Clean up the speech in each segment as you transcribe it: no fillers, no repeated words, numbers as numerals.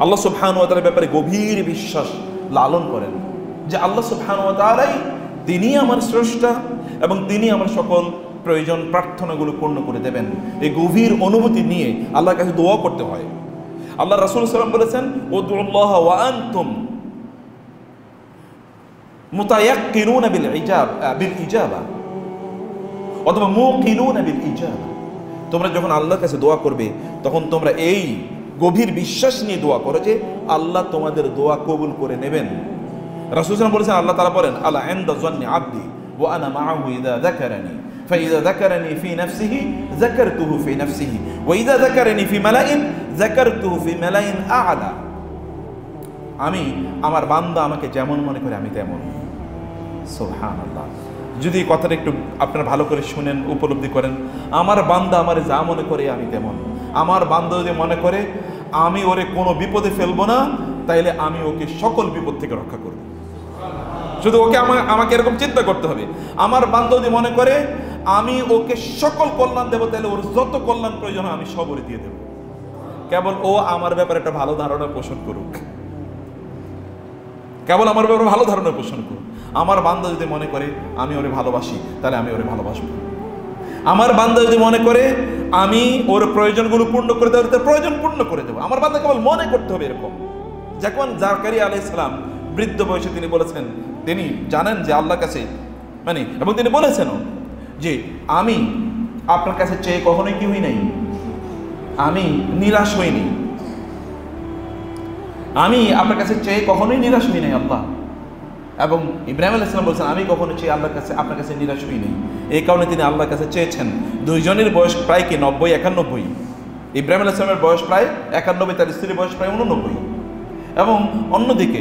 আল্লাহ সুবহানাহু ওয়া তাআলার ব্যাপারে গভীর বিশ্বাস লালন করেন যে আল্লাহ সুবহানাহু ওয়া তাআলাই তিনি আমার স্রষ্টা এবং তিনি আমার সকল প্রয়োজন প্রার্থনাগুলো পূর্ণ করে দেবেন। এই গভীর অনুভূতি নিয়ে আল্লাহর কাছে দোয়া করতে হয়। আল্লাহ রাসূল সাল্লাল্লাহু আলাইহি ওয়াসাল্লাম বলেছেন, উদউল্লাহ ওয়া আনতুম মুতায়াক্কিনুনা বিল ইজাবা অথবা মুকিনুনা বিল ইজাবা। তোমরা যখন আল্লাহর কাছে দোয়া করবে তখন তোমরা এই গভীর বিশ্বাস নিয়ে দোয়া করো যে আল্লাহ তোমাদের দোয়া কবুল করে নেবেন। রাসূল সাল্লাল্লাহু আলাইহি ওয়াসাল্লাম বলেছেন, আল্লাহ তাআলা বলেন, আলা ইনদা যান্নি আবদি ওয়া আনা মাআহু ইযা যাকারানি ফাইযা যাকারানি ফি নাফসিহি যাকারতুহু ফি নাফসিহি ওয়া ইযা যাকারানি ফি মালাইন যাকারতুহু ফি মালাইন আ'লা। আমি আমার বান্দা আমাকে যেমন মনে করে আমি তেমন। সুবহানাল্লাহ। যদি এই কথাটা একটু আপনারা ভালো করে শুনেন, উপলব্ধি করেন, আমার বান্দা আমারে যা মনে করে আমি তেমন। আমার বান্দা যদি মনে করে আমি ওরে কোনো বিপদে ফেলবো না, তাইলে আমি ওকে সকল বিপদ থেকে রক্ষা করব। শুধু ওকে আমাকে এরকম চিন্তা করতে হবে। আমার বান্দা যদি মনে করে আমি ওকে সকল কল্যাণ দেবো, তাহলে ওর যত কল্যাণ প্রয়োজন আমি সব ওরে দিয়ে দেবো। কেবল ও আমার ব্যাপারে একটা ভালো ধারণা পোষণ করুক, কেবল আমার ব্যাপারে ভালো ধারণা পোষণ করুক। আমার বান্দা যদি মনে করে আমি ওরে ভালোবাসি, তাহলে আমি ওরে ভালোবাসবো। আমার বান্দা যদি মনে করে আমি ওর প্রয়োজনগুলো পূর্ণ করে দেবো, তার প্রয়োজন পূর্ণ করে দেবো। আমার বান্দা কেবল মনে করতে হবে এরকম। যখন জাকারিয়া আলাইহিস সালাম বৃদ্ধ বয়সে তিনি বলেছেন, তিনি জানেন যে আল্লাহর কাছে এবং তিনি বলেছেন যে আমি আপনার কাছে চেয়ে কখনোই কি হই নাই, আমি নিরাশ হইনি, আমি আপনার কাছে চেয়ে কখনোই নিরাশ হই নাই আল্লাহ। এবং ইব্রাহিম আলাইহিস সালাম বলছেন, আমি কখনো চেয়ে আল্লাহর কাছে আপনার কাছে নিরাশ হই নাই। এই কারণে তিনি আল্লাহর কাছে চেয়েছেন। দুইজনের বয়স প্রায় কি 90-91। ইব্রাহিম আলাইহিস সালামের বয়স প্রায় 91, তার স্ত্রীর বয়স প্রায় 89। এবং অন্যদিকে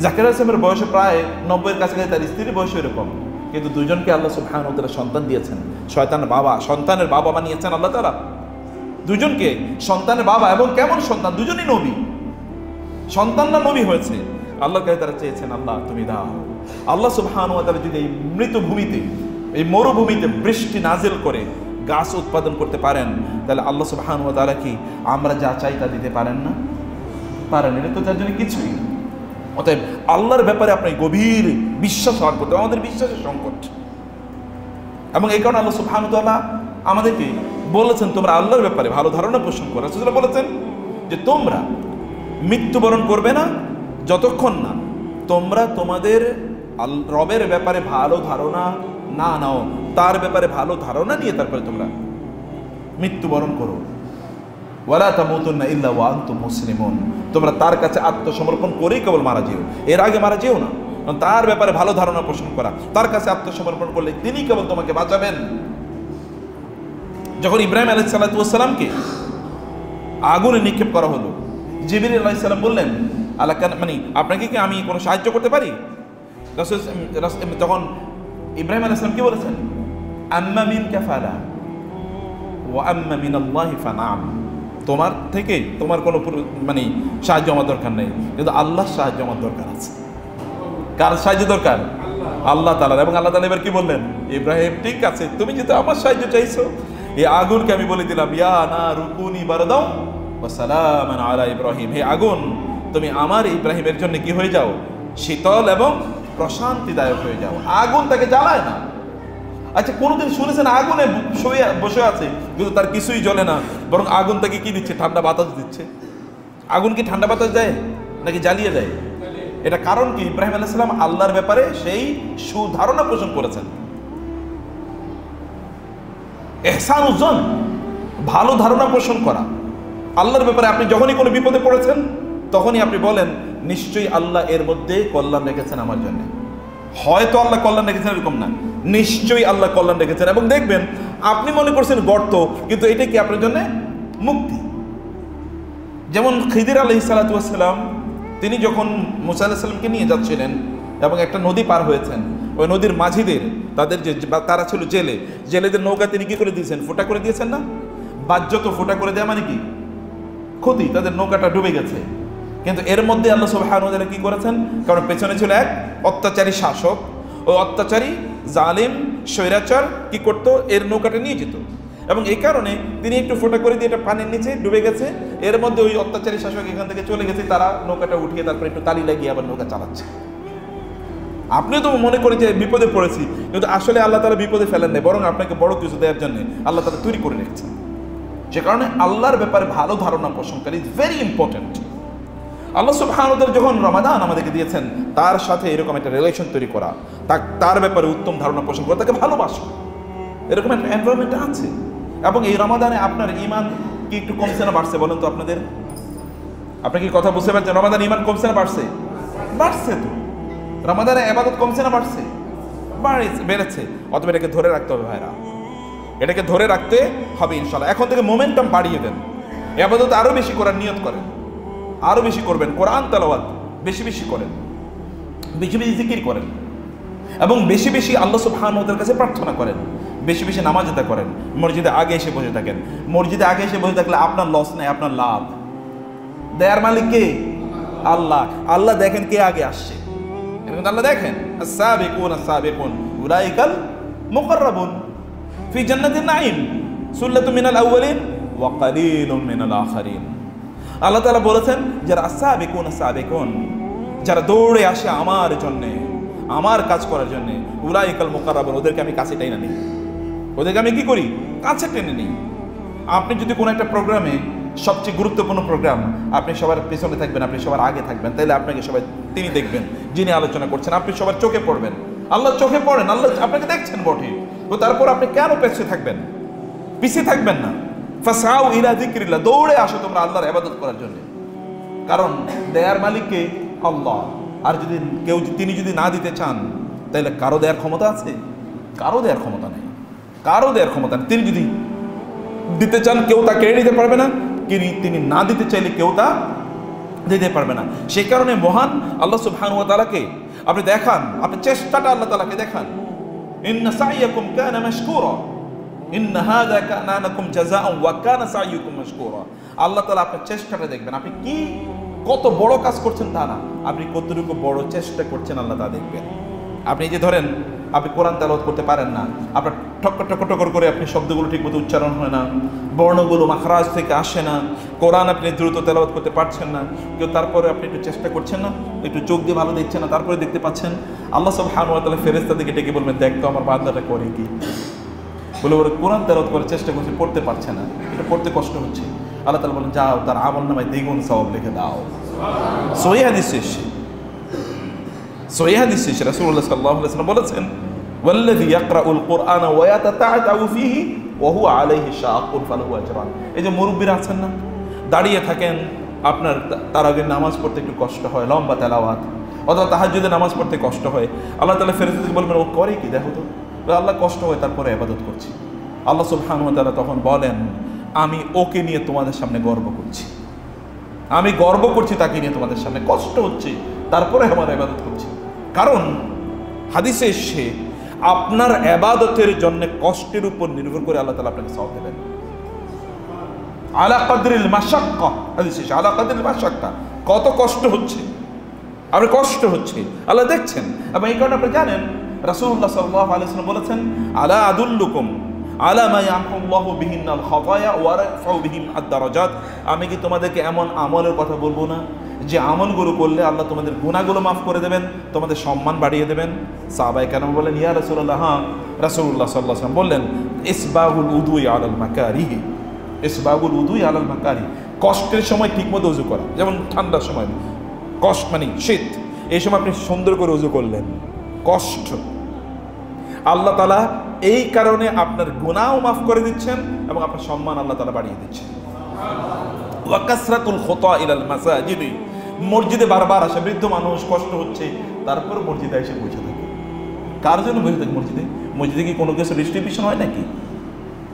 জাকারিয়া আলাইহিস সালামের বয়স প্রায় 90-এর কাছাকাছি, তার স্ত্রীর বয়স এরকম। কিন্তু দুজনকে আল্লাহ সুবহানাহু ওয়া তাআলা সন্তান দিয়েছেন। সন্তানের বাবা বানিয়েছেন আল্লাহ তাআলা দুজনকে, সন্তানের বাবা। এবং কেমন সন্তান? দুজনই নবী। সন্তানরা নবী হয়েছে। আল্লাহর কাছে তারা চেয়েছেন, আল্লাহ তুমি দাও। আল্লাহ সুবহানাহু ওয়া তাআলা যদি এই মৃত ভূমিতে, এই মরুভূমিতে বৃষ্টি নাজিল করে গাছ উৎপাদন করতে পারেন, তাহলে আল্লাহ সুবহানাহু ওয়া তাআলা কি আমরা যা চাই তা দিতে পারেন না? পারেন। এটা তো তার জন্য কিছুই। অতএব আল্লাহর ব্যাপারে আপনার গভীর বিশ্বাস হওয়ার করতে আমাদের বিশ্বাসের সংকট। এবং এই কারণে আল্লাহ সুবহানাহু ওয়া তাআলা আমাদেরকে বলেছেন তোমরা আল্লাহর ব্যাপারে ভালো ধারণা পোষণ করো। রাসূল বলেছেন যে তোমরা মৃত্যুবরণ করবে না যতক্ষণ না তোমরা তোমাদের রবের ব্যাপারে ভালো ধারণা না নাও, তার ব্যাপারে ভালো ধারণা নিয়ে তারপরে তোমরা মৃত্যুবরণ করো। ওয়ালা তামুতুন্না ইল্লা ওয়া আনতুম মুসলিমুন। তোমরা তার কাছে আত্মসমর্পণ করেই কেবল মারা যেও, এর আগে মারা যেও না। তার ব্যাপারে ভালো ধারণা পোষণ করা, তার কাছে আত্মসমর্পণ করলে তিনি কেবল তোমাকে বাঁচাবেন। যখন ইব্রাহিম আলাইহিস সালাতু ওয়াস সালামকে আগুনে নিক্ষেপ করা হলো, জিবরিল আলাইহিস সালাম বললেন, আল্লাহ আপনাকে কি আমি কোনো সাহায্য করতে পারি? তখন ইব্রাহিম আলাইহিস সালাম কি বলেছেন? আম্মা মিনকা ফালা ওয়া আম্মা মিনাল্লাহি ফানাম। তোমার থেকে তোমার কোনো সাহায্য আমার দরকার নেই, কিন্তু আল্লাহর সাহায্য আমার দরকার আছে। কার সাহায্য দরকার? আল্লাহ তাআলার। এবং আল্লাহ তাআলা এবার কি বললেন? ইব্রাহিম ঠিক আছে, তুমি যেহেতু আমার সাহায্য চাইছো, এই আগুনকে আমি বলে দিলাম, ইয়া নারু কুনি বারদাও ওয়া সালামান আলা ইব্রাহিম। হে আগুন, তুমি আমার ইব্রাহিমের জন্য কি হয়ে যাও? শীতল এবং প্রশান্তিদায়ক হয়ে যাও। আগুন তাকে জ্বালায় না। আচ্ছা, কোনোদিন শুনেছেন আগুনে বসে আছে কিন্তু তার কিছুই জ্বলে না, বরং আগুন তাকে কি দিচ্ছে? ঠান্ডা বাতাস দিচ্ছে। আগুন কি ঠান্ডা বাতাস দেয় নাকি জ্বালিয়ে দেয়? এটা কারণ কি? ইব্রাহিম আলাইহিস সালাম আল্লাহর ব্যাপারে সেই সুধারণা পোষণ করেছেন। ইহসানুজ্জন, ভালো ধারণা পোষণ করা আল্লাহর ব্যাপারে। আপনি যখনই কোনো বিপদে পড়েছেন তখনই আপনি বলেন, নিশ্চয়ই আল্লাহ এর মধ্যে কল্যাণ রেখেছেন আমার জন্য। হয়তো আল্লাহ কল্যাণ রেখেছেন এরকম না, নিশ্চয়ই আল্লাহ কল্যাণ রেখেছেন। এবং দেখবেন আপনি মনে করছেন গর্ত, কিন্তু এটা কি আপনার জন্য মুক্তি। যেমন খিদির আলাইহিস সালাতু ওয়াস সালাম, তিনি যখন মুসা আলাইহিস সালামকে নিয়ে যাচ্ছিলেন এবং একটা নদী পার হয়েছেন, ওই নদীর মাঝিদের তারা ছিল জেলেদের নৌকা তিনি কি করে দিয়েছেন? ফোঁটা করে দিয়েছেন না? বাহ্যত ফোঁটা করে দেওয়া মানে কি? ক্ষতি, তাদের নৌকাটা ডুবে গেছে। কিন্তু এর মধ্যে আল্লাহ সুবহানাহু ওয়া তাআলা কি করেছেন? কারণ পেছনে ছিল এক অত্যাচারী শাসক, ওই অত্যাচারী জালিম স্বৈরাচার কি করতো? এর নৌকাটা নিয়ে যেত এবং এই কারণে তিনি একটু ফোঁটা করে দিয়ে এটা পানির নিচে ডুবে গেছে, এর মধ্যে ওই অত্যাচারী শাসক এখান থেকে চলে গেছে, তারা নৌকাটা উঠিয়ে তারপরে একটু তালি লাগিয়ে আবার নৌকা চালাচ্ছে। আপনি তো মনে করেন যে বিপদে পড়েছি, কিন্তু আসলে আল্লাহ তাআলা বিপদে ফেলেন নেই, বরং আপনাকে বড় কিছু দেওয়ার জন্য আল্লাহ তাআলা তৈরি করে রেখেছেন। যে কারণে আল্লাহর ব্যাপারে ভালো ধারণা পোষণকারী ইজ ভেরি ইম্পর্টেন্ট। আল্লাহ সুবহানাহু ওয়া তাআলা যখন রমাদান আমাদেরকে দিয়েছেন, তার সাথে এরকম একটা রিলেশন তৈরি করা, তার ব্যাপারে উত্তম ধারণা পোষণ করা, তাকে ভালোবাসা, এরকম একটা এনভায়রনমেন্ট আছে। এবং এই রমাদানে আপনার ঈমান কি একটু কমছে না বাড়ছে বলেন তো আপনাদের? আপনি কি কথা বুঝতে পারছেন? রমাদানে ঈমান কমছে না বাড়ছে? বাড়ছে তো। রমাদানে ইবাদত কমছে না বাড়ছে? বেড়েছে। অতএব এটাকে ধরে রাখতে হবে ভাইরা, এটাকে ধরে রাখতে হবে ইনশাআল্লাহ। এখন থেকে মোমেন্টাম বাড়িয়ে দেন, ইবাদত আরো বেশি করার নিয়ত করেন, আরো বেশি করবেন, কোরআন তেলাওয়াত বেশি বেশি করেন, বেশি বেশি জিকির করেন, এবং বেশি বেশি আল্লাহ সুবহানাহু ওয়া তাআলার কাছে প্রার্থনা করেন, বেশি বেশি নামাজ আদায় করেন। মসজিদে আগে এসে বসে থাকেন। মসজিদে আগে এসে বসে থাকলে আপনার লস নাই, আপনার লাভ। দেয়ার মালিক কে? আল্লাহ। আল্লাহ দেখেন কে আগে আসছে, এরকম আল্লাহ দেখেন। আস-সাবিকুন আস-সাবিকুন উলাইকাল মুকাররাবুন ফি জান্নাতিন নাঈম সুল্লাতুম মিনাল আউয়ালিন ওয়া কালিলুম মিনাল আখিরিন। আল্লাহ তাআলা বলেছেন যারা আস-সাবিকুন আস-সাবিকুন, যারা দৌড়ে আসে আমার জন্য, আমার কাজ করার জন্য, উলাইকাল মুকাররাবুন, ওদেরকে আমি কাছে টেনে নিই, ওদেরকে আমি কি করি? কাছে টেনে নিই। আপনি যদি কোনো একটা প্রোগ্রামে, সবচেয়ে গুরুত্বপূর্ণ প্রোগ্রাম, আপনি সবার পেছনে থাকবেন, আপনি সবার আগে থাকবেন, তাহলে আপনাকে সবাই তিনি দেখবেন যিনি আলোচনা করছেন, আপনি সবার চোখে পড়বেন। আল্লাহ চোখে পড়েন, আল্লাহ আপনাকে দেখছেন বটে, তো তারপর আপনি কেন পেছনে থাকবেন? পিছিয়ে থাকবেন না। ফাসাউ ইলা যিকরিল্লাহ, দৌড়ে আসো তোমরা আল্লাহর ইবাদত করার জন্য। কারণ দেয়ার মালিককে আল্লাহ, আর যদি কেউ তিনি যদি না দিতে চান, তাহলে কারো দেয়ার ক্ষমতা আছে? কারো দেয়ার ক্ষমতা নেই, কারো দেয়ার ক্ষমতা নেই। তিনি যদি দিতে চান, কেউ তা কেড়ে নিতে পারবে না, তিনি না দিতে চাইলে কেউ তা দিতে পারবে না। সেই কারণে মহান আল্লাহ সুবহানাহু ওয়া তাআলাকে আপনি দেখান, আপনি চেষ্টাটা আল্লাহ তাআলাকে দেখান। ইন্না সাইয়াকুম কানা মাশকুরা, ইন্না হাযা কানা লাকুম জাযাআন ওয়া কানা সাইয়ুকুম মাশকুরা। আল্লাহ তাআলা আপনার চেষ্টাটা দেখবেন। আপনি কি কত বড় কাজ করছেন তা না, আপনি কতটুকু বড় চেষ্টা করছেন আল্লাহ তা দেখবেন। আপনি যে ধরেন আপনি কোরআন তেলাওয়াত করতে পারেন না, আপনার ঠক্কর ঠক্কর ঠক্কর করে আপনি শব্দগুলো ঠিকমতো উচ্চারণ হয় না, বর্ণগুলো মাখরাজ থেকে আসে না, কোরআন আপনি দ্রুত তেলাওয়াত করতে পারছেন না, কেউ তারপরে আপনি একটু চেষ্টা করছেন না, একটু চোখ দিয়ে ভালো দেখছেন না, তারপরে দেখতে পাচ্ছেন। আল্লাহ সুবহানাহু ওয়া তাআলা ফেরেশতাদেরকে ডেকে বলবেন, দেখ তো আমার বান্দাটা করে কি। বলে ওরা কোরআন তেলাওয়াত করার চেষ্টা করছে, পড়তে পারছে না, এটা পড়তে কষ্ট হচ্ছে। আল্লাহ তাআলা বলেন, যাও তার আমলনামায় দ্বিগুণ সওয়াব লিখে দাও। সহিহ হাদিস এসেছে, সহিহ হাদিস এসেছে, রাসূলুল্লাহ সাল্লাল্লাহু আলাইহি ওয়াসাল্লাম বলেছেন, ওয়াল্লাযী ইয়াকরাউল কুরআনা ওয়া ইয়াতাতাআতাউ ফীহি ওয়া হুয়া আলাইহি শাকুন ফালাহু আজরান। এই যে মুরব্বিরা আছেন না, দাঁড়িয়ে থাকেন, আপনার তারাবির নামাজ পড়তে একটু কষ্ট হয়, লম্বা তেলাওয়াত, অথবা তাহাজ্জুদের নামাজ পড়তে কষ্ট হয়, আল্লাহ তাআলা ফেরেশতাদেরকে বলবেন, ও করে কি দেখো তো। আল্লাহ কষ্ট হয় তারপরে ইবাদত করছি। আল্লাহ সুবহানাহু ওয়া তাআলা তখন বলেন, আমি ওকে নিয়ে তোমাদের সামনে গর্ব করছি, আমি গর্ব করছি তাকে নিয়ে তোমাদের সামনে, কষ্ট হচ্ছে তারপরে আমার ইবাদত করছি। কারণ হাদিসে এসে আপনার ইবাদতের জন্য কষ্টের উপর নির্ভর করে আল্লাহ তাআলা আপনাকে সওয়াব দেবেন। আলা কদরিল মাশাক্কা, হাদিসে আলা কদরিল মাশাক্কা, কত কষ্ট হচ্ছে, আপনি কষ্ট হচ্ছে আল্লাহ দেখছেন। এবং এই কারণে আপনি জানেন রাসূলুল্লাহ সাল্লাল্লাহু আলাইহি ওয়াসাল্লাম বলেছেন, আলা আদুল্লুকুম আলা মা ইয়ামহুল্লাহু বিহিন্নাল খাতায়া ওয়া রাফাউ বিহিম আদ-দারাজাত। আমি কি তোমাদেরকে এমন আমলের কথা বলবো না যে আমলগুলো করলে আল্লাহ তোমাদের গুনাহগুলো মাফ করে দেবেন, তোমাদের সম্মান বাড়িয়ে দেবেন? সাহাবায়ে কেরাম বলেন, ইয়া রাসূলুল্লাহ, হ্যাঁ। রাসূলুল্লাহ সাল্লাল্লাহু আলাইহি ওয়াসাল্লাম বললেন, ইসবাগুল উদুই আলাল মাকারিহি, ইসবাগুল উদুই আলাল মাকারি, কষ্টের সময় ঠিকমতো ওযু করা। যেমন ঠান্ডার সময় কষ্ট মানে শীত, এই সময় আপনি সুন্দর করে ওযু করলেন, কষ্ট, আল্লাহ তাআলা এই কারণে আপনার গুনাহও মাফ করে দিচ্ছেন এবং আপনার সম্মান আল্লাহ তাআলা বাড়িয়ে দিচ্ছেন। ওয়া কাসরাতুল খুতা ইলাল মাসাজিদ, মসজিদে বারবার আসে, বৃদ্ধ মানুষ, কষ্ট হচ্ছে, তারপর মসজিদে এসে বসে থাকে। কার জন্য বসে থাকে মসজিদে? মসজিদে কি কোনো কিছু ডিস্ট্রিবিউশন হয় নাকি?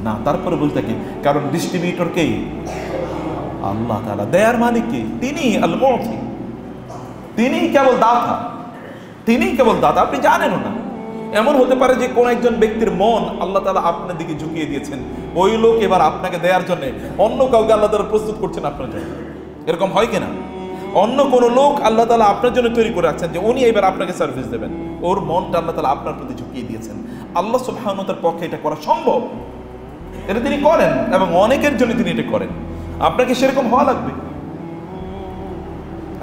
না, তারপরে বসে থাকে, কারণ ডিস্ট্রিবিউটর কে? আল্লাহ তাআলা। দেয়ার মালিক কে? তিনি আল মুতি, তিনি কেবল দাতা, তিনি কেবল দাতা। আপনি জানেনও না, এমন হতে পারে যে কোন একজন ব্যক্তির মন আল্লাহ তাআলা আপনার দিকে ঝুঁকিয়ে দিয়েছেন, ওই লোক এবার আপনাকে দেওয়ার জন্য অন্য কাউকে আল্লাহ তাআলা প্রস্তুত করছেন আপনার জন্য। এরকম হয় কিনা? অন্য কোন লোক আল্লাহ তাআলা আপনার জন্য তৈরি করে রাখছেন যে উনি এবার আপনাকে সার্ভিস দেবেন, ওর মনটা আল্লাহ তাআলা আপনার প্রতি ঝুঁকিয়ে দিয়েছেন। আল্লাহ সুবহানাহু ওয়া তাআলার পক্ষে এটা করা সম্ভব? এটা তিনি করেন এবং অনেকের জন্য তিনি এটা করেন। আপনাকে সেরকম হওয়া লাগবে।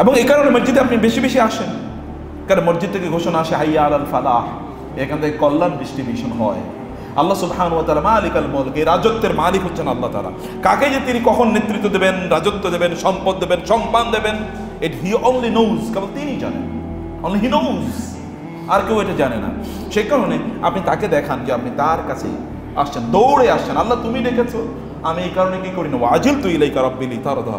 এবং এই কারণে মসজিদে আপনি বেশি বেশি আসেন, কারণ মসজিদ থেকে ঘোষণা আসে হাইয়া আলাল ফালাহ, এখান থেকে কল্যাণ ডিস্ট্রিবিউশন হয়। আল্লাহ সুবহানাহু ওয়া তাআলা মালিকাল মুলক, এই রাজত্বের মালিক হচ্ছেন আল্লাহ তাআলা। কাকে যে তিনি কখন নেতৃত্ব দেবেন, রাজত্ব দেবেন, সম্পদ দেবেন, সম্মান দেবেন, ইট হি অনলি নোজ, কেবল তিনি জানেন, অনলি হি নোজ, আর কেউ এটা জানে না। সেই কারণে আপনি তাকে দেখান যে আপনি তার কাছে আসছেন, দৌড়ে আসছেন। আল্লাহ তুমি ডেকেছো, আমি এই কারণে কি করি না, ওয়াজিলতু ইলাইকা রাব্বি লিতারদা।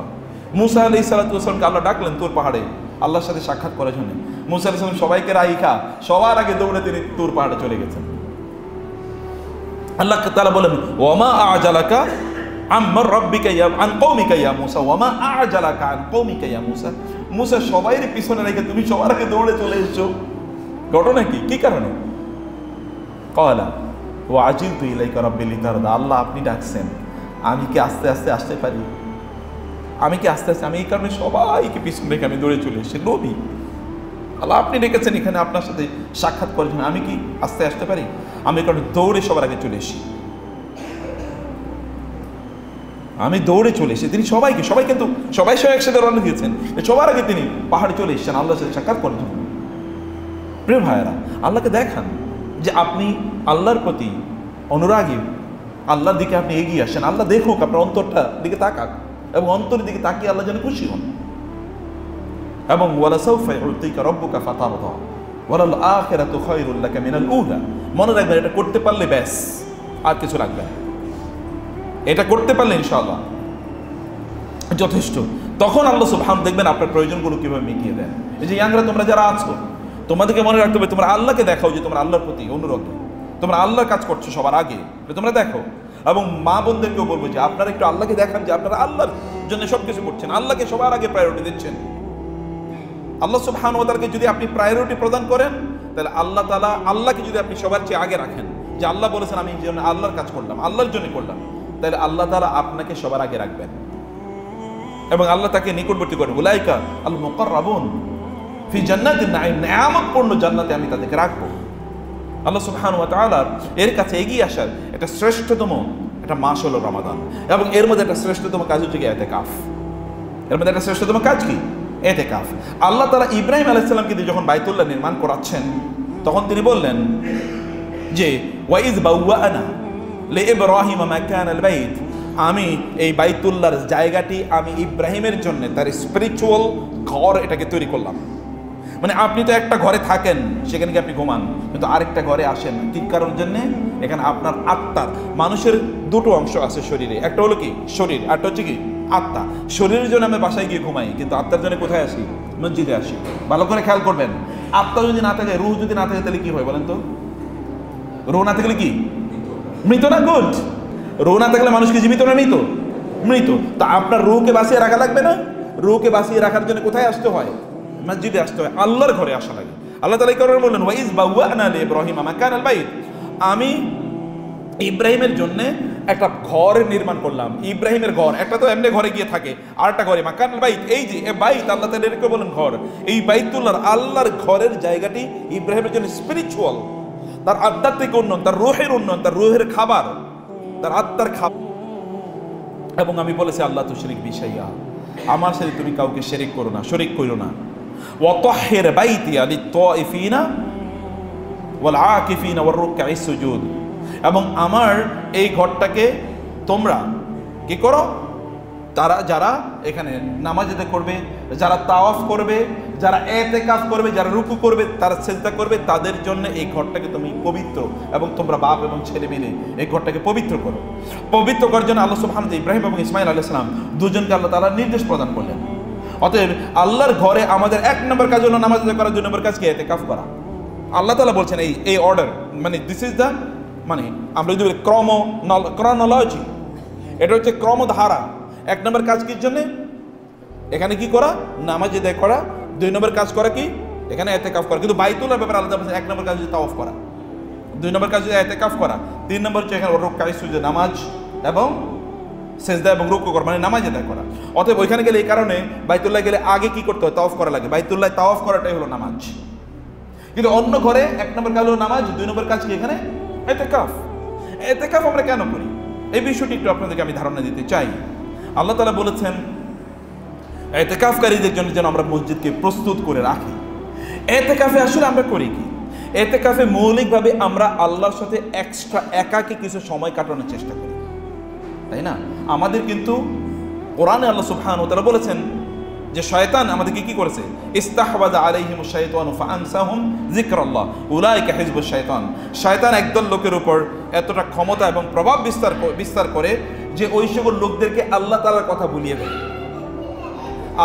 মুসা আলাইহিস সালাতু ওয়াস সালামকে আল্লাহ ডাকলেন তুর পাহাড়ে আল্লাহর সাথে সাক্ষাৎ করার জন্য। মুসা আলাইহিস সালাম সবাইকে রাইখা সবার আগে দৌড়ে তিনি তুর পাহাড়ে চলে গেছেন। আল্লাহ তাআলা বলেন ওয়ামা আ'জালাকা আম্মার রাব্বিকা ইয়া আন কওমিকা ইয়া মুসা, ওয়ামা আ'জালাকা আন কওমিকা ইয়া মুসা। মুসা সবাইয়ের পিছনে রেখে তুমি সবার আগে দৌড়ে চলে এসেছো, ঘটনা কি, কি কারণে? ক্বালা ওয়াজিলতু ইলাইকা রাব্বি লিতারদা। আল্লাহ আপনি ডাকছেন, আমি কি আস্তে আস্তে আসতে পারি? আমি কি আস্তে আস্তে, আমি এই কারণে সবাইকে পিছনে রেখে আমি দৌড়ে চলে এসেছি। নবী আল্লাহ আপনি ডেকেছেন এখানে আপনার সাথে সাক্ষাৎ করার জন্য, আমি কি আস্তে আসতে পারি? আমি এই কারণে দৌড়ে সবার আগে চলে এসেছি, আমি দৌড়ে চলে এসেছি। তিনি সবাইকে, সবাই কিন্তু সবাই একসাথে রওনা দিয়েছেন, সবার আগে তিনি পাহাড়ে চলে এসেছেন আল্লাহর সাথে সাক্ষাৎ করার জন্য। প্রিয় ভাইয়েরা, আল্লাহকে দেখান যে আপনি আল্লাহর প্রতি অনুরাগী, আল্লাহর দিকে আপনি এগিয়ে আসেন। আল্লাহ দেখুক, আপনার অন্তরটা দিকে তাকাক, এবং অন্তরের দিকে তাকিয়ে আল্লাহ যেন খুশি হন। এবং ওয়ালাসাউফা ইউতিকা রাব্বুকা ফাতারদা ওয়ালাল আখিরাতু খায়রুল লাকা মিনাল উলা। মনে রাখবেন, এটা করতে পারলে ব্যাস, আর কিছু লাগবে না। এটা করতে পারলে ইনশাআল্লাহ যথেষ্ট। তখন আল্লাহ সুবহান দেখবেন আপনার প্রয়োজনগুলো কিভাবে মিটিয়ে দেন। এই যে ইয়াংরা তোমরা যারা আছো, তোমাদেরকে মনে রাখতে হবে তোমরা আল্লাহকে দেখাও যে তোমরা আল্লাহর প্রতি অনুরক্ত, তোমরা আল্লাহর কাজ করছো সবার আগে, তোমরা দেখো। এবং মা বোনদেরকেও বলবো যে আপনারা একটু আল্লাহকে দেখান যে আপনারা আল্লাহর জন্য সবকিছু করছেন, আল্লাহকে সবার আগে প্রায়োরিটি দিচ্ছেন। আল্লাহ সুবহানাহু ওয়া তাআলাকে যদি আপনি প্রায়োরিটি প্রদান করেন, তাহলে আল্লাহ তাআলা, আল্লাহকে যদি আপনি সবার চেয়ে আগে রাখেন, যে আল্লাহ বলেছেন আমি যেন আল্লাহর কাজ করলাম, আল্লাহর জন্য করলাম, তাহলে আল্লাহ তাআলা আপনাকে সবার আগে রাখবেন এবং আল্লাহ তাকে নিকটবর্তী করবেন। উলাইকা আল মুকাররাবুন ফি জান্নাতিন নাঈম, নিয়ামতপূর্ণ জান্নাতে আমি তাদেরকে রাখবো। আল্লাহ সুবহানাহু ওয়া তাআলা এর কাছে এগিয়ে আসার একটা শ্রেষ্ঠতম একটা মাস হলো রমাদান, এবং এর মধ্যে একটা শ্রেষ্ঠতম কাজ হচ্ছে কি ইতিকাফ। এর মধ্যে একটা শ্রেষ্ঠতম কাজ কি ইতিকাফ। আল্লাহ তাআলা ইব্রাহিম আলাইহিস সালামকে দিয়ে যখন বাইতুল্লাহ নির্মাণ করাচ্ছেন, তখন তিনি বললেন যে ওয়াইজ বাওয়ানা লিইব্রাহিম মাকানাল বাইত, আমি এই বাইতুল্লাহর জায়গাটি আমি ইব্রাহিমের জন্য তার স্পিরিচুয়াল ঘর এটাকে তৈরি করলাম। মানে আপনি তো একটা ঘরে থাকেন, সেখানে কি আপনি ঘুমান, কিন্তু আরেকটা ঘরে আসেন কি কারণের জন্য? এখানে আপনার আত্মার, মানুষের দুটো অংশ আছে শরীরে, একটা হলো কি শরীর, আরটা হচ্ছে কি আত্মা। শরীরের জন্য আমি বাসায় গিয়ে ঘুমাই, কিন্তু আত্মার জন্য কোথায় আসি? মসজিদে আসি। ভালো করে খেয়াল করবেন, আত্মা যদি না থাকে, রূহ যদি না থাকে, তাহলে কি হয় বলেন তো? রূহ না থাকলে কি মৃত না? গুড। রূহ না থাকলে মানুষ কি জীবিত না মৃত? মৃত। তা আপনার রূহকে বাঁচিয়ে রাখা লাগবে না? রূহকে বাঁচিয়ে রাখার জন্য কোথায় আসতে হয়? মসজিদে আসতে হয়, আল্লাহর ঘরে আসা লাগে। আল্লাহ তাআলা এই কারণে বললেন ওয়াইজ বাওয়ানা লিইব্রাহিম মাকানাল বাইত, আমি ইব্রাহিমের জন্য একটা ঘর নির্মাণ করলাম। ইব্রাহিমের ঘর, একটা তো এমনি ঘরে গিয়ে থাকে, আর একটা ঘরে মাকানাল বাইত, এই যে বাইত আল্লাহ তাআলা এটাকে বলেন ঘর। এই বাইতুল্লাহর আল্লাহর ঘরের জায়গাটি ইব্রাহিমের জন্য স্পিরিচুয়াল, তার আধ্যাত্মিক উন্নয়ন, তার রূহের উন্নয়ন, তার রূহের খাবার, তার আত্মার খাবার। এবং আমি বলেছি আল্লাহ তুশরিক বিশাইয়া, আমার সাথে তুমি কাউকে শিরিক করো না, শরীক করো না। ওয়াতাহহির বাইতিয়া লিত-তাইফিনা ওয়াল আকিফিনা ওয়ার রুকআইস সুজুদ, এবং আমার এই ঘরটাকে তোমরা কি করো, তারা যারা এখানে নামাজ আদায় করবে, যারা তাওয়াফ করবে, যারা ইতিকাফ করবে, যারা রুকু করবে, তারা সিজদা করবে, তাদের জন্য এই ঘরটাকে তুমি পবিত্র, এবং তোমরা বাপ এবং ছেলে মিলে এই ঘরটাকে পবিত্র করো। পবিত্র করার জন্য আল্লাহ সুবহানাহু ওয়া তাআলা ইব্রাহিম এবং ইসমাঈল আলাইহিস সালাম দুজনকে আল্লাহ তাআলা নির্দেশ প্রদান করলেন। অতএব আল্লাহর ঘরে আমাদের এক নম্বর কাজ হলো নামাজ আদায় করার, 2 নম্বর কাজ কি ইতিকাফ করা। আল্লাহ তাআলা বলছেন এই অর্ডার, মানে দিস ইজ দ্য, মানে আমরা যদি বলি ক্রনোলজি, এটা হচ্ছে ক্রমধারা। 1 নম্বর কাজ কির জন্য? এখানে কি করা? নামাজ আদায় করা। 2 নম্বর কাজ করা কি? এখানে ইতিকাফ করা। কিন্তু বাইতুল্লাহর ব্যাপারে আলাদা বলছেন 1 নম্বর কাজ হচ্ছে তাওয়াফ করা, 2 নম্বর কাজ হচ্ছে ইতিকাফ করা, 3 নম্বর হচ্ছে এখানে রুকআইস সুজুদ, নামাজ এবং সিজদা এবং রুকু করা, মানে নামাজ আদায় করা। অতএব ওইখানে গেলে এই কারণে বাইতুল্লাহ গেলে আগে কি করতে হয়? তাওয়াফ করা লাগে। বাইতুল্লাহ তাওয়াফ করাটাই হলো নামাজ। কিন্তু অন্য ঘরে 1 নম্বর কাজ হলো নামাজ, 2 নম্বর কাজ কি এখানে? ইতিকাফ। ইতিকাফ আমরা কেন করি? এই বিষয়টি একটু আপনাদেরকে আমি ধারণা দিতে চাই। আল্লাহ তাআলা বলেছেন ইতিকাফকারীদের জন্য যেন আমরা মসজিদকে প্রস্তুত করে রাখি। ইতিকাফে আসলে আমরা করি কি? ইতিকাফে মৌলিকভাবে আমরা আল্লাহর সাথে এক্সট্রা একাকী কিছু সময় কাটানোর চেষ্টা করি, তাই না? আমাদের কিন্তু কোরআনে আল্লাহ সুবহানাহু ওয়া তাআলা বলেছেন যে শয়তান আমাদেরকে কি করেছে, ইস্তাহওয়াযা আলাইহিমুশ শাইতানু ফাআনসাহুম যিকরাল্লাহ উলাইকা হিজবুশ শাইতান। শয়তান একদল লোকের উপর এতটা ক্ষমতা এবং প্রভাব বিস্তার করে যে ওই সকল লোকদেরকে আল্লাহ তাআলার কথা ভুলিয়ে দেয়,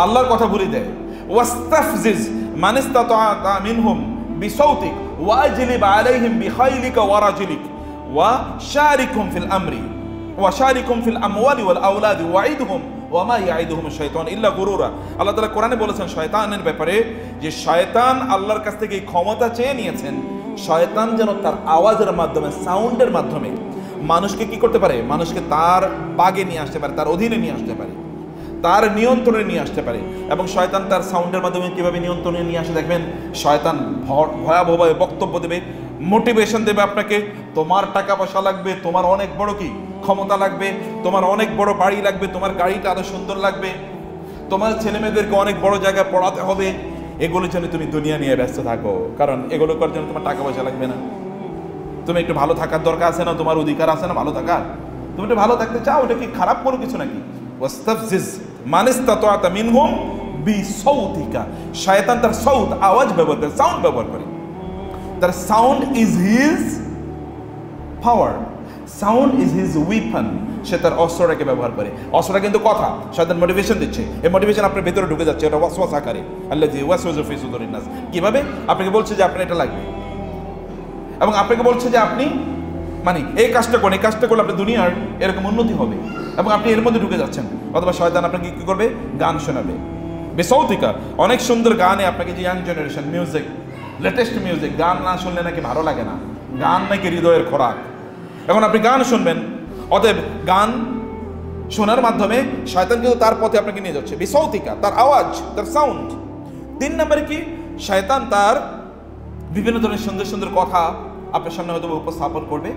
আল্লাহর কথা ভুলিয়ে দেয়। ওয়াস্তাফজিজ মান ইসতাতা মিনহুম বিসাউতিক ওয়াজলিব আলাইহিম বিখাইলিকা ওয়া রাজলিক ওয়া শারিকহুম ফিল আমরি ওয়া শারিকহুম ফিল আমওয়ালি ওয়াল আওলাদি ওয়াইদহুম ওয়া মা ইয়াইদুহুম শাইতান ইল্লা গুরুরা। আল্লাহ তাআলা কোরআনে বলেছেন শয়তানের ব্যাপারে যে শয়তান আল্লাহর কাছ থেকে ক্ষমতা চেয়ে নিয়েছেন, শয়তান যেন তার আওয়াজের মাধ্যমে, সাউন্ডের মাধ্যমে মানুষকে কি করতে পারে, মানুষকে তার বাগে নিয়ে আসতে পারে, তার অধীনে নিয়ে আসতে পারে, তার নিয়ন্ত্রণে নিয়ে আসতে পারে। এবং শয়তান তার সাউন্ডের মাধ্যমে কিভাবে নিয়ন্ত্রণে নিয়ে আসে দেখবেন, শয়তান ভয়াবহভাবে বক্তব্য দেবে, মোটিভেশন দেবে আপনাকে, তোমার টাকা পয়সা লাগবে, তোমার অনেক বড় কি ক্ষমতা লাগবে, তোমার অনেক বড় বাড়ি লাগবে, তোমার গাড়িটা আরো সুন্দর লাগবে, তোমার ছেলে মেয়েদেরকে অনেক বড় জায়গায় পড়াতে হবে, এগুলোর জন্য তুমি দুনিয়া নিয়ে ব্যস্ত থাকো, কারণ এগুলো করার জন্য তোমার টাকা পয়সা লাগবে না। তুমি একটু ভালো থাকার দরকার আছে না, তোমার অধিকার আছে না ভালো থাকার, তুমি একটু ভালো থাকতে চাও, এটা কি খারাপ কোনো কিছু নাকি? ওয়াস্তাফজিজ মান ইসতাতা মিনহুম বিসাউতিকা। শয়তান তার সাউত, আওয়াজ ব্যবহার করে, সাউন্ড ব্যবহার করে। তার sound is his power, sound is his weapon. সে তার অস্ত্রটাকে ব্যবহার করে। অস্ত্রটা কিন্তু কথা, শয়তান মোটিভেশন দিচ্ছে, এই মোটিভেশন আপনার ভেতরে ঢুকে যাচ্ছে, এটা ওয়াসওয়াস আকারে। আল্লাযী ওয়াসওয়াসু ফি সুদুরিন নাস। কিভাবে? আপনাকে বলছে যে আপনার এটা লাগবে, এবং আপনাকে বলছে যে আপনি মানে এই কাজটা করেন, এই কাজটা করলে আপনার দুনিয়ার এরকম উন্নতি হবে, এবং আপনি এর মধ্যে ঢুকে যাচ্ছেন। অথবা শয়তান আপনাকে কি করবে, গান শোনাবে বিসাউতিকা। অনেক সুন্দর গানে আপনাকে যে young generation music, latest music, গান না শুনলে নাকি ভালো লাগে না, গান নাকি হৃদয়ের খোরাক। এখন আপনি গান শুনবেন, অতএব গান শোনার মাধ্যমে শয়তান কিন্তু তার পথে আপনাকে নিয়ে যাচ্ছে, বিসাউতিকা, তার আওয়াজ, তার সাউন্ড। 3 নম্বরে কি, শয়তান তার বিভিন্ন ধরনের সুন্দর সুন্দর কথা আপনার সামনে হয়তো উপস্থাপন করবে।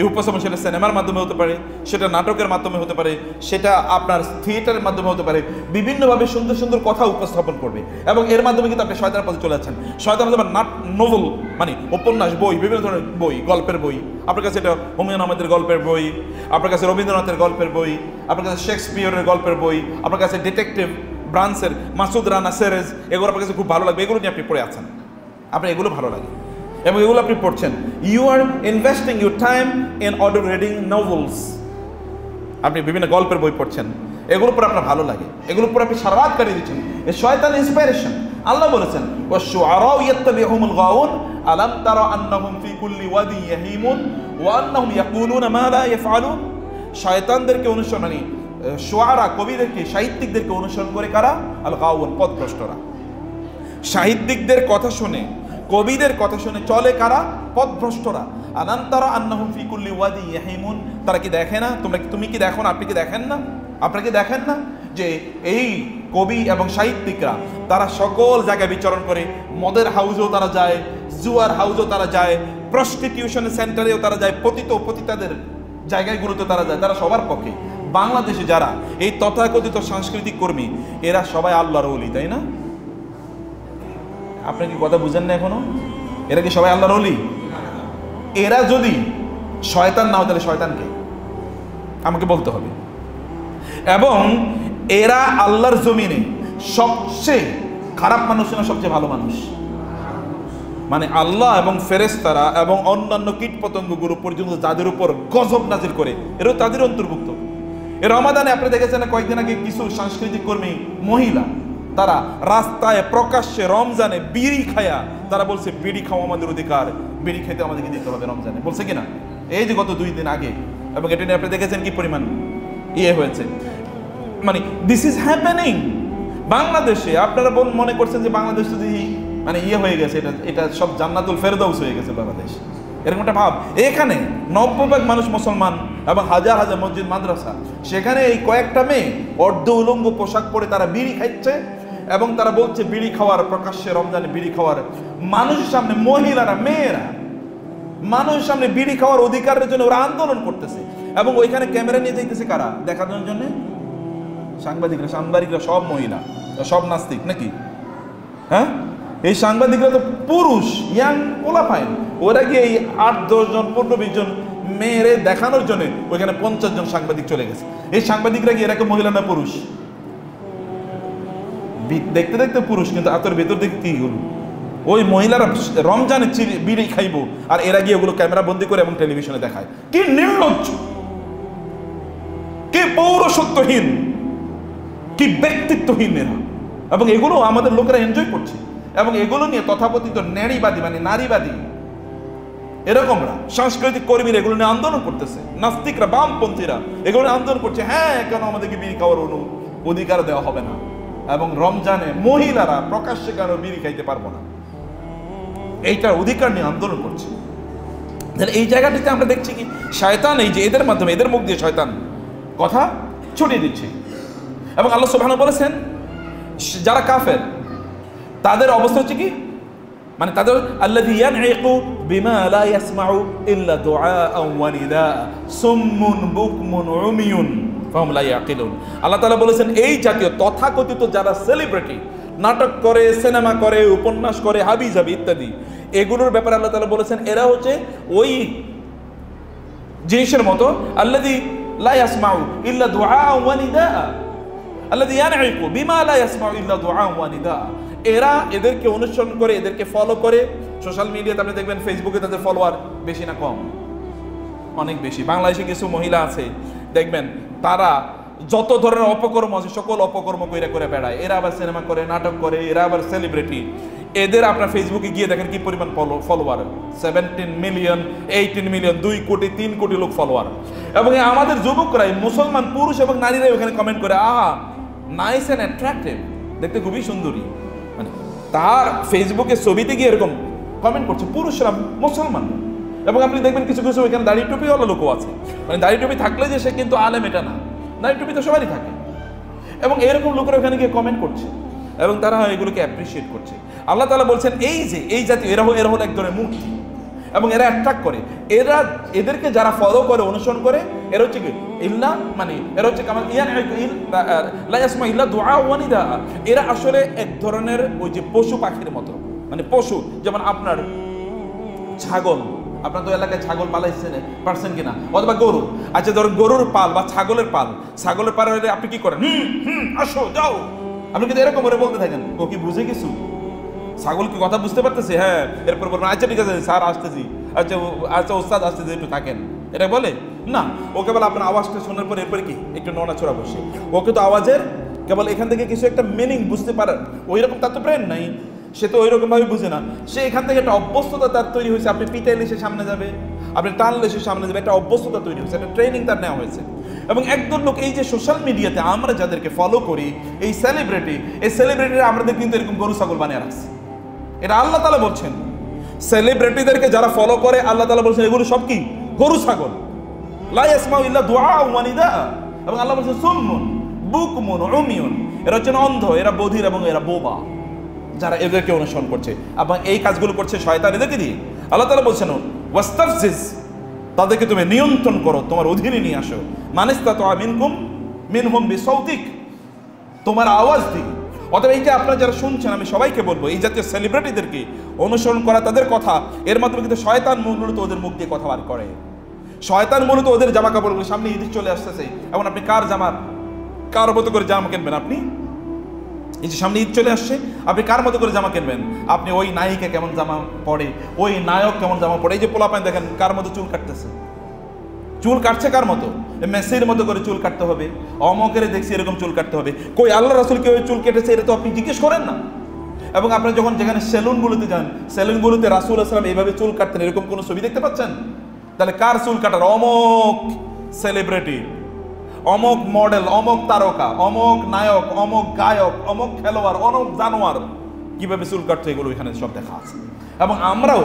এই উপস্থাপন সেটা সিনেমার মাধ্যমে হতে পারে, সেটা নাটকের মাধ্যমে হতে পারে, সেটা আপনার থিয়েটারের মাধ্যমে হতে পারে। বিভিন্নভাবে সুন্দর সুন্দর কথা উপস্থাপন করবে, এবং এর মাধ্যমে কিন্তু আপনি শয়তানের পথে চলে যাচ্ছেন। শয়তান হতে পারে নোভেল, মানে উপন্যাস বই, বিভিন্ন ধরনের বই, গল্পের বই। আপনার কাছে এটা হুমায়ুন আহমেদের গল্পের বই, আপনার কাছে রবীন্দ্রনাথের গল্পের বই, আপনার কাছে শেক্সপিয়রের গল্পের বই, আপনার কাছে ডিটেকটিভ ব্রান্সের মাসুদ রানা সিরিজ, এগুলো আপনার কাছে খুব ভালো লাগবে, এগুলো নিয়ে আপনি পড়ে আছেন, আপনার এগুলো ভালো লাগে এবং এগুলো আপনি পড়ছেন। You are investing your time in order reading novels. আপনি বিভিন্ন গল্পের বই পড়ছেন, এগুলো পরে আপনার ভালো লাগে, এগুলো পরে আপনি সারা রাত কাটিয়ে দিচ্ছেন। এই শয়তান ইন্সপিরেশন। আল্লাহ বলেছেন ওয়াশ-শুআরাউ ইয়াত্তাবিউহুমুল গাউন আলাম তারা আন্নাহুম ফি কুল্লি ওয়াদি ইয়াহিমুন ওয়া আন্নাহুম ইয়াকুলুনা মা লা ইয়াফআলুন। শয়তানদেরকে অনুসরণ, মানে শুআরা, কবিদেরকে, সাহিত্যিকদেরকে অনুসরণ করে কারা? আল গাউন, পথভ্রষ্টরা। সাহিত্যিকদের কথা শুনে, কবিদের কথা শুনে চলে কারা? পথভ্রষ্টরা। আলাম তারা আন্নাহুম ফি কুল্লি ওয়াদি ইয়াহিমুন। তারা কি দেখে না? তুমি কি দেখো না? আপনি কি দেখেন না? আপনারা কি দেখেন না যে এই কবি এবং সাহিত্যিকরা তারা সকল জায়গায় বিচরণ করে? মদের হাউসেও তারা যায়, জুয়ার হাউসেও তারা যায়, প্রস্টিটিউশন সেন্টারেও তারা যায়, পতিতাদের জায়গাগুলোতে তারা যায়। তারা সবার পক্ষে। বাংলাদেশে যারা এই তথাকথিত সাংস্কৃতিক কর্মী, এরা সবাই আল্লাহর ওলি, তাই না? আপনি কি কথা বুঝেন না এখনো? এরা কি সবাই আল্লাহর ওলি? এরা যদি শয়তান না হয় তাহলে শয়তানকে আমাকে বলতে হবে। এবং এরা আল্লাহর জমিনে সবচেয়ে খারাপ মানুষ না সবচেয়ে ভালো মানুষ? মানে আল্লাহ এবং ফেরেশতারা এবং অন্যান্য কীট পতঙ্গগুলো পর্যন্ত যাদের উপর গজব নাজিল করে, এরাও তাদের অন্তর্ভুক্ত। এর রমাদানে আপনি দেখেছেন কয়েকদিন আগে কিছু সাংস্কৃতিক কর্মী মহিলা, তারা রাস্তায় প্রকাশ্যে রমজানে বিড়ি খায়া তারা বলছে বিড়ি খাওয়া আমাদের অধিকার, বিড়ি খেতে আমাদেরকে দিতে হবে রমজানে, বলছে কিনা? এই যে গত 2 দিন আগে। এবং এটা নিয়ে আপনি দেখেছেন কি পরিমাণ হয়েছে। মানে দিস ইজ হ্যাপেনিং বাংলাদেশে। আপনারা মনে করছেন যে বাংলাদেশ যদি মানে হয়ে গেছে, এটা সব জান্নাতুল ফেরদাউস হয়ে গেছে বাংলাদেশ, এরকম একটা ভাব। এখানে 90% মানুষ মুসলমান এবং হাজার হাজার মসজিদ মাদ্রাসা, সেখানে এই কয়েকটা মেয়ে অর্ধ উলঙ্গ পোশাক পরে তারা বিড়ি খাচ্ছে এবং তারা বলছে বিড়ি খাওয়ার, প্রকাশ্যে রমজানে বিড়ি খাওয়ার, মানুষের সামনে, মহিলারা, মেয়েরা মানুষের সামনে বিড়ি খাওয়ার অধিকারের জন্য ওরা আন্দোলন করতেছে। এবং ওইখানে ক্যামেরা নিয়ে যাইতেছে কারা দেখানোর জন্য? সাংবাদিকরা সব মহিলা, সব নাস্তিক নাকি? হ্যাঁ, এই সাংবাদিকরা তো পুরুষ, ইয়াং পোলাপাইন। ওরা গিয়ে এই 8-10 জন 15-20 জন মেয়েরে দেখানোর জন্য ওইখানে 50 জন সাংবাদিক চলে গেছে। এই সাংবাদিকরা কি এরা মহিলা না পুরুষ? দেখতে দেখতে পুরুষ, কিন্তু আতর ভেতর দেখতে কি হলো? ওই মহিলারা রমজানে বিড়ি খাইবো আর এরা গিয়ে ওগুলো ক্যামেরা বন্দি করে এবং টেলিভিশনে দেখায়। কি নির্লজ্জ, কি পৌরসত্বহীন, কি ব্যক্তিত্বহীন এরা। এবং এগুলো আমাদের লোকেরা এনজয় করছে, এবং এগুলো নিয়ে তথাকথিত নারীবাদী মানে নারীবাদী এরকমরা সাংস্কৃতিক কর্মীরা এগুলো নিয়ে আন্দোলন করতেছে। নাস্তিকরা, বামপন্থীরা এগুলো নিয়ে আন্দোলন করছে, হ্যাঁ কেন আমাদেরকে বিড়ি খাওয়ার অধিকার দেওয়া হবে না, এবং রমজানে মহিলারা প্রকাশ্যে কেন বিড়ি খাইতে পারবো না, এইটার অধিকার নিয়ে আন্দোলন করছে। এই জায়গাটিতে আমরা দেখছি কি শয়তান এই যে এদের মাধ্যমে, এদের মুখ দিয়ে শয়তান কথা ছড়িয়ে দিচ্ছে। এবং আল্লাহ সুবহানাহু বলেছেন যারা কাফের তাদের অবস্থা হচ্ছে কি, মানে তাদের আল্লাযী ইয়ানঈকু বিমা লা ইয়াসমাউ ইল্লা দুআআন ওয়া নিদা সুম্মুন বুকমুন উমিয়ুন ফাহুম লা ইয়াকিলুন। আল্লাহ তাআলা বলেছেন এই জাতীয় তথাকথিত যারা সেলিব্রিটি, নাটক করে, সিনেমা করে, উপন্যাস করে, হাবিজাবি ইত্যাদি, এগুলোর ব্যাপারে আল্লাহ তাআলা বলেছেন এরা হচ্ছে ওই জিনিসের মতো আল্লাযী লা ইয়াসমাউ ইল্লা দুআআন ওয়া নিদা, আল্লাযী ইয়ানঈকু বিমা লা ইয়াসমাউ ইল্লা দুআআন ওয়া নিদা। এরা এদেরকে অনুসরণ করে, এদেরকে ফলো করে। সোশ্যাল মিডিয়াতে আপনি দেখবেন ফেসবুকে তাদের ফলোয়ার বেশি না কম? অনেক বেশি। বাংলাদেশে কিছু মহিলা আছে দেখবেন তারা যত ধরনের অপকর্ম আছে সকল অপকর্ম করে বেড়ায়। এরা আবার সিনেমা করে, নাটক করে, এরা আবার সেলিব্রিটি। এদের আপনার ফেসবুকে গিয়ে দেখেন কি পরিমাণ ফলোয়ার, 17 মিলিয়ন, 18 মিলিয়ন, 2 কোটি 3 কোটি লোক ফলোয়ার। এবং আমাদের যুবকরাই, মুসলমান পুরুষ এবং নারীরাই ওখানে কমেন্ট করে, আহা নাইস অ্যান্ড অ্যাট্রাক্টিভ, দেখতে খুবই সুন্দরী। মানে তার ফেসবুকে ছবিতে গিয়ে এরকম কমেন্ট করছে পুরুষরা, মুসলমান। এবং আপনি দেখবেন কিছু কিছু এখানে দাড়ি টুপিওয়ালা লোকও আছে, মানে দাড়ি টুপি থাকলে যে সে কিন্তু আলেম এটা না, দাড়ি টুপি তো সবারই থাকে। এবং এরকম লোকেরা ওখানে গিয়ে কমেন্ট করছে এবং তারা এগুলোকে অ্যাপ্রিসিয়েট করছে। আল্লাহ তাআলা বলছেন এই যে এই জাতীয় এরা হলো এক ধরনের মূর্তি, এবং এরা অ্যাট্রাক্ট করে। এদেরকে যারা ফলো করে, অনুসরণ করে, এরা হচ্ছে কি ইল্লা, মানে এরা হচ্ছে কামাল লা ইয়াসমা ইল্লা দুআ ওয়া নিদা। এরা আসলে এক ধরনের ওই যে পশু পাখির মতো, মানে পশু, যেমন আপনার ছাগল, আপনার তো এলাকায় ছাগল পারছেন কিনা, অথবা গরু। আচ্ছা ধরুন গরুর পাল বা ছাগলের পাল হলে আপনি কি করেন? আসো যাও, আপনি কিন্তু এরকম করে বলতে থাকেন। ও কি বুঝে কিছু? ছাগল কি কথা বুঝতে পারতেছে? হ্যাঁ। এরপর বলবেন আচ্ছা ঠিক আছে স্যার আসতেছি, আচ্ছা ওস্তাদ আসতেছি, একটু থাকেন, এটা বলে না। ও কেবল আপনার আওয়াজটা শোনার পর এরপরে কি একটু নড়াচড়া বসে, ও কিন্তু আওয়াজের কেবল এখান থেকে কিছু একটা মিনিং বুঝতে পারেন। ওই রকম তার তো ব্রেন নাই, সে তো ওই রকম ভাবে বুঝে না। সে এখান থেকে একটা অভ্যস্ততা তার তৈরি হয়েছে। আপনি পিটাইলে সে সামনে যাবে, আপনি টানলে সে সামনে যাবে, একটা অভ্যস্ততা তৈরি হয়েছে, একটা ট্রেনিং তার নেওয়া হয়েছে। এবং একদল লোক এই যে সোশ্যাল মিডিয়াতে আমরা যাদেরকে ফলো করি, এই সেলিব্রিটিরা আমাদের কিন্তু এরকম গরু ছাগল বানিয়ে রাখছে। এটা আল্লাহ তাআলা বলছেন, সেলিব্রিটিদেরকে যারা ফলো করে আল্লাহ তাআলা বলছেন এগুলো সব কি গরু ছাগল। লা ইয়াসমাউ ইল্লা দুআ ওয়া নিদা। এবং আল্লাহ বলছেন সুম্মুন বুকমুন উমিয়ুন, এরা হচ্ছেন অন্ধ, এরা বধির এবং এরা বোবা, যারা এদেরকে অনুসরণ করছে। এবং এই কাজগুলো করছে শয়তান এদেরকে দিয়ে। আল্লাহ তাআলা বলছেন ওয়াস্তাফজিজ, তাদেরকে তুমি নিয়ন্ত্রণ করো, তোমার অধীনে নিয়ে আসো। মানিস্তাতা মিনহুম বিসাউতিক, তোমার আওয়াজ দিয়ে। অতএব এই যে আপনারা যারা শুনছেন, আমি সবাইকে বলবো এই জাতীয় সেলিব্রিটিদেরকে অনুসরণ করা, তাদের কথা, এর মাধ্যমে কিন্তু শয়তান মূলত ওদের মুখ দিয়ে কথা বার করে। শয়তান মূলত ওদের জামা কাপড়গুলো, সামনে ঈদ চলে আসতেছে, এখন আপনি কার মতো করে জামা কিনবেন? আপনি এই যে সামনে ঈদ চলে আসছে, আপনি কার মতো করে জামা কিনবেন? আপনি ওই নায়িকা কেমন জামা পরে, ওই নায়ক কেমন জামা পরে। এই যে পোলাপান দেখেন কার মতো চুল কাটতেছে, চুল কাটছে কার মতো? মেসির মতো করে চুল কাটতে হবে, অমকের দেখছি এরকম চুল কাটতে হবে। কই আল্লাহ রাসূল কেউ চুল কেটেছে? এটা তো আপনি জিজ্ঞেস করেন না। এবং আপনারা যখন যেখানে সেলুনগুলোতে যান, সেলুনগুলোতে রাসূল সাল্লাল্লাহু আলাইহি ওয়াসাল্লাম এইভাবে চুল কাটতেন, এরকম কোনো ছবি দেখতে পাচ্ছেন? তাহলে কার চুল কাটার? অমক সেলিব্রিটি, অমক মডেল, অমক তারকা, অমক নায়ক, অমক গায়ক, অমক খেলোয়াড়, অমক জানোয়ার কিভাবে চুল কাটছে এগুলো এখানে সব দেখা আছে। এবং আমরাও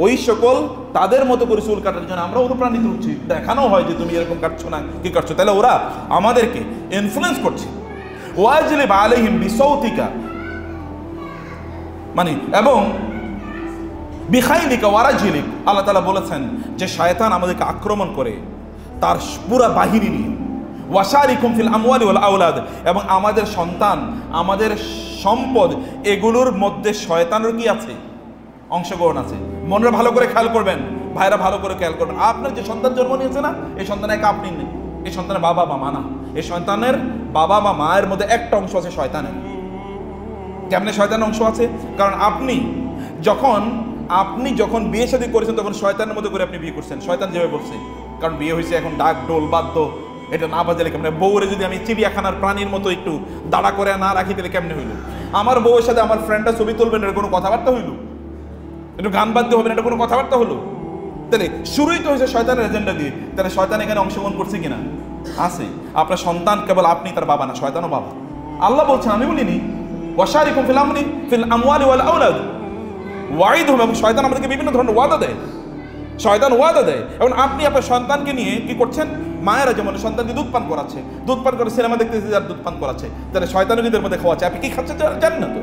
ওই সকল তাদের মতো করে চুল কাটার জন্য আমরা অনুপ্রাণিত হচ্ছি, দেখানো হয় যে তুমি এরকম কাটছো না, কি কাটছো। তাহলে ওরা আমাদেরকে ইনফ্লুয়েন্স করছে। ওয়াজলিব আলাইহিম বিসাউতিকা, মানে এবং বিখাইলিকা ওয়ারাজিলিক। আল্লাহ তাআলা বলেছেন যে শয়তান আমাদেরকে আক্রমণ করে তার পুরা বাহিনী নিয়ে, ওয়াশারিকুম ফিল আমওয়ালি ওয়াল আওলাদ, এবং আমাদের সন্তান, আমাদের সম্পদ, এগুলোর মধ্যে শয়তানের কি আছে? অংশগ্রহণ আছে। মনরা ভালো করে খেয়াল করবেন, ভাইরা ভালো করে খেয়াল করবেন। আপনার যে সন্তান জন্ম নিয়েছে না, এই সন্তান একা আপনি নেই, এই সন্তানের বাবা বা মা না, এই সন্তানের বাবা বা মায়ের মধ্যে একটা অংশ আছে শয়তানের। কেমনে শয়তানের অংশ আছে? কারণ আপনি যখন বিয়ে শাদী করেছেন তখন শয়তানের মধ্যে করে আপনি বিয়ে করছেন, শয়তান যেভাবে বলছে। কারণ বিয়ে হয়েছে এখন ডাক ডোল বাদ্য, এটা না বাজালে কেমনে? বউরে যদি আমি চিড়িয়াখানার প্রাণীর মতো একটু দাঁড়া করে না রাখি তাহলে কেমনে হইল? আমার বউয়ের সাথে আমার ফ্রেন্ডটা ছবি তুলবেন, এটা কোনো কথাবার্তা হইল? একটু গান বাদ্য হবে না, এটা কোনো কথাবার্তা হলো? তাহলে শুরুই তো হয়েছে শয়তানের এজেন্ডা দিয়ে। তাহলে শয়তান এখানে অংশগ্রহণ করছে কিনা? আছে। আপনার সন্তান কেবল আপনি তার বাবা না, শয়তানও বাবা। আল্লাহ বলছেন, আমি বলিনি, ওয়াশারিকুম ফিল আমওয়ালি ওয়াল আওলাদ ওয়াইদহুম, এবং শয়তান আমাদেরকে বিভিন্ন ধরনের ওয়াদা দেয়, শয়তান ওয়াদা দেয়। এবং আপনি আপনার সন্তানকে নিয়ে কি করছেন? মায়েরা যেমন সন্তানকে দুধ পান করাচ্ছে, দুধ পান করে সিনেমা দেখতেছে, যার দুধ পান করাচ্ছে, তাহলে শয়তানের নিজের মধ্যে খাওয়াচ্ছে। আপনি কি খাচ্ছেন জানেন না তো?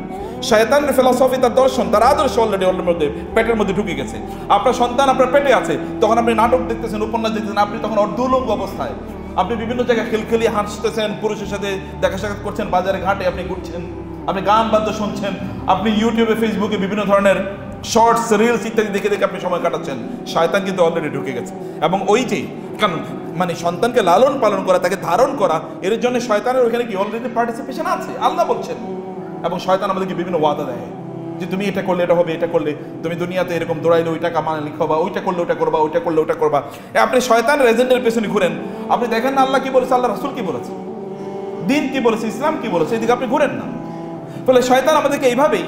শয়তানের ফিলসফি, তার দর্শন, তার আদর্শ অলরেডি ওর মধ্যে পেটের মধ্যে ঢুকে গেছে। আপনার সন্তান আপনার পেটে আছে, তখন আপনি নাটক দেখতেছেন, উপন্যাস দেখতেছেন, আপনি তখন অর্ধুলঙ্গ অবস্থায়, আপনি বিভিন্ন জায়গায় খেলখেলিয়ে হাসতেছেন, পুরুষের সাথে দেখা সাক্ষাৎ করছেন, বাজারে ঘাটে আপনি ঘুরছেন, আপনি গান বাদ্য শুনছেন, আপনি ইউটিউবে ফেসবুকে বিভিন্ন ধরনের শর্টস রিলস ইত্যাদি দেখে দেখে আপনি সময় কাটাচ্ছেন। শয়তান কিন্তু অলরেডি ঢুকে গেছে। এবং ওই যে কারণ সন্তানকে লালন পালন করা, তাকে ধারণ করা, এর জন্য শয়তানের ওখানে কি অলরেডি পার্টিসিপেশন আছে, আল্লাহ বলছেন। এবং শয়তান আমাদেরকে বিভিন্ন ওয়াদা দেয় যে তুমি এটা করলে এটা হবে, এটা করলে তুমি দুনিয়াতে এরকম দৌড়াইলে ওই টাকা মানে লিখবা, ওইটা করলে ওটা করবা, ওইটা করলে ওটা করবা। আপনি শয়তানের এজেন্ডের পেছনে ঘুরেন, আপনি দেখেন না আল্লাহ কি বলেছে, আল্লাহ রাসূল কি বলেছে, দিন কি বলেছে, ইসলাম কি বলেছে, এদিকে আপনি ঘুরেন না। ফলে শয়তান আমাদেরকে এইভাবেই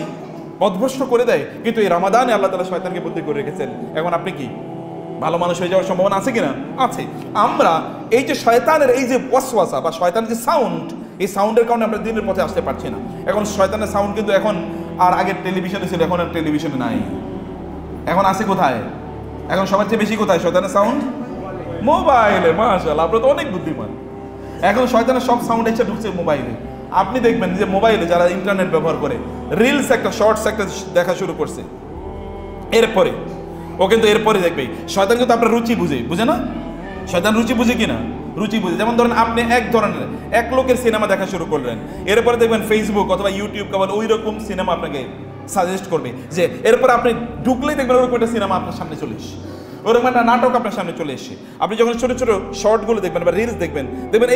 পথভ্রষ্ট করে দেয়। কিন্তু এই রমাদানে আল্লাহ তাআলা শয়তানকে বুদ্ধি করে রেখেছেন। এখন আপনি কি ভালো মানুষ হয়ে যাওয়ার সম্ভাবনা আছে কিনা? আছে। আমরা এই যে শয়তানের এই যে ওয়াসওয়াসা বা শয়তানের যে সাউন্ড, এই সাউন্ডের কারণে আমরা দিনের পথে আসতে পারছি না। এখন শয়তানের সাউন্ড কিন্তু এখন আর আগের টেলিভিশনে ছিল, এখন আর টেলিভিশনে নাই। এখন আছে কোথায়? এখন সবার চেয়ে বেশি কোথায় শয়তানের সাউন্ড? মোবাইলে। মাশাআল্লাহ, আপনারা তো অনেক বুদ্ধিমান। এখন শয়তানের সব সাউন্ড এসে ঢুকছে মোবাইলে। আপনি দেখবেন যে মোবাইলে যারা ইন্টারনেট ব্যবহার করে রিলস একটা শর্টস একটা দেখা শুরু করছে, এরপরে ও কিন্তু এরপরে দেখবে শয়তান কিন্তু আপনার রুচি বুঝে না? শয়তান রুচি বুঝে কিনা? রুচি বুঝে। যেমন ধরেন আপনি এক লোকের সিনেমা দেখা শুরু করলেন, এরপরে দেখবেন ফেসবুক অথবা ইউটিউব কেবল ওই রকম সিনেমা আপনাকে সাজেস্ট করবে, যে এরপর আপনি ঢুকলেই দেখবেন ওরকম একটা সিনেমা আপনার সামনে চলে এসে, ওরকম একটা নাটক আপনার সামনে চলে এসে। আপনি যখন ছোট ছোট শর্টগুলো দেখবেন বা রিলস দেখবেন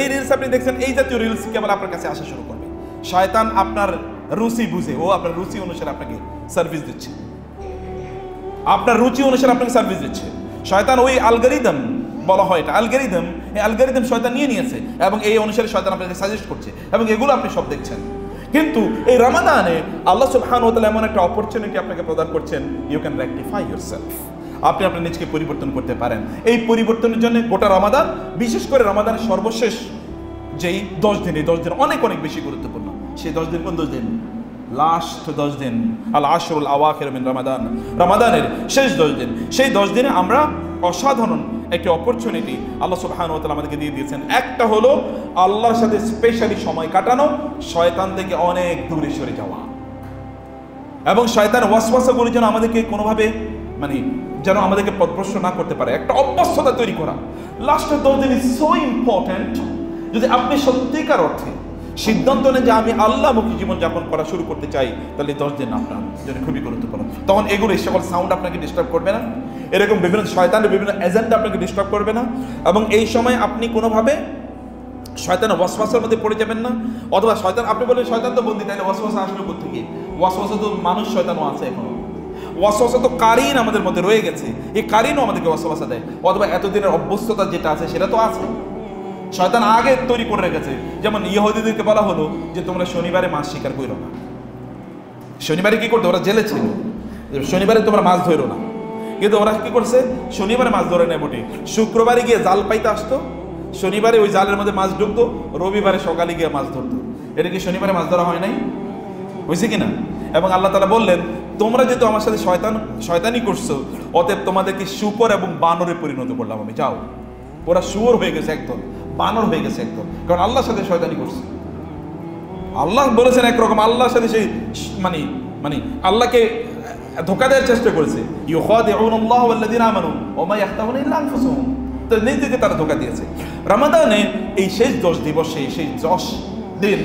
এই রিলস আপনি দেখছেন, এই জাতীয় রিলস কেবল আপনার কাছে আসা শুরু করবে। শয়তান আপনার রুচি বুঝে, ও আপনার রুচি অনুসারে আপনাকে সার্ভিস দিচ্ছে, আপনার রুচি অনুসারে আপনাকে সার্ভিস দিচ্ছে। শয়তান ওই অ্যালগরিদম বলা হয়, এটা অ্যালগরিদম, এই অ্যালগরিদম শয়তান নিয়েছে এবং এই অনুসারে শয়তান আপনাকে সাজেস্ট করছে এবং এগুলো আপনি সব দেখছেন। কিন্তু এই রমাদানে আল্লাহ সুবহানাহু ওয়া তাআলা এমন একটা অপরচুনিটি আপনাকে প্রদান করছেন, ইউ ক্যান রেকটিফাই ইয়োরসেলফ। আপনি আপনার নিজকে পরিবর্তন করতে পারেন। এই পরিবর্তনের জন্য গোটা রমাদান, বিশেষ করে রমাদানের সর্বশেষ যেই 10 দিন, এই 10 দিন অনেক অনেক বেশি গুরুত্বপূর্ণ। সেই 10 দিন কোন 10 দিন? লাস্ট 10 দিন, আল আশরুল আওয়াখির মিন রমাদান, রমাদানের শেষ 10 দিন। সেই 10 দিনে আমরা অসাধারণ একটি অপরচুনিটি আল্লাহ সুবহানাহু ওয়া তাআলা আমাদেরকে দিয়ে দিয়েছেন। একটা হলো আল্লাহর সাথে স্পেশালি সময় কাটানো, শয়তান থেকে অনেক দূরে সরে যাওয়া, এবং শয়তান ওয়াসওয়াসাগুলো যেন আমাদেরকে কোনোভাবে যেন আমাদেরকে পথভ্রষ্ট না করতে পারে, একটা অভ্যস্ততা তৈরি করা। লাস্টের 10 দিন ইজ সো ইম্পর্টেন্ট। যদি আপনি সত্যিকার অর্থে সিদ্ধান্ত নেন যে আমি আল্লাহমুখী জীবনযাপন করা শুরু করতে চাই, তাহলে 10 দিন আপনার জন্য খুবই গুরুত্বপূর্ণ। তখন এগুলো সকল সাউন্ড আপনাকে ডিস্টার্ব করবে না, এরকম বিভিন্ন শয়তানের বিভিন্ন এজেন্ডা আপনাকে ডিস্টার্ব করবে না, এবং এই সময় আপনি কোনোভাবে শয়তানের ওয়াসওয়াসার মধ্যে পড়ে যাবেন না। অথবা শয়তান, আপনি বলেন শয়তান তো বন্দী, তাহলে ওয়াসওয়াসা আসলে কোত্থেকে? ওয়াসওয়াসা তো মানুষ শয়তানও আছে এখনো। ওয়াসওয়াসা তো কারিন আমাদের মধ্যে রয়ে গেছে, এই কারিনও আমাদেরকে ওয়াসওয়াসা দেয়। অথবা এতদিনের অভ্যস্ততা যেটা আছে সেটা তো আছে, শয়তান আগে তৈরি করে রেখেছে। যেমন ইহুদিদেরকে বলা হলো যে তোমরা শনিবারে মাছ শিকার করো না। শনিবারে কি করতো? ওরা জেলে ছিল, শনিবারে তোমরা মাছ ধরো না। কিন্তু ওরা কি করছে? শনিবারে মাছ ধরে নেয় বটে, শুক্রবারে গিয়ে জাল পাইতে আসতো, শনিবারে ওই জালের মধ্যে মাছ ঢুকতো, রবিবারে সকালে গিয়ে মাছ ধরতো। এটা কি শনিবারে মাছ ধরা হয় নাই? হয়েছে কিনা? এবং আল্লাহ তাআলা বললেন, তোমরা যেহেতু আমার সাথে শয়তানি করছো, অতএব তোমাদেরকে শূকর এবং বানরে পরিণত করলাম আমি। যাও, ওরা শুয়োর হয়ে গেছে একদম, বানর হয়ে গেছে একদম, কারণ আল্লাহর সাথে শয়তানি করছে। আল্লাহ বলেছেন একরকম, আল্লাহর সাথে সেই আল্লাহকে ধোঁকা দেওয়ার চেষ্টা করেছে। ইউখাদিউনাল্লাহ ওয়াল্লাযীনা আমানু ওয়া মা ইয়াখতাউনা ইল্লা আনফুসাহুম। নিজেকে তারা ধোঁকা দিয়েছে। রমাদানে এই শেষ 10 দিবসে, সেই 10 দিন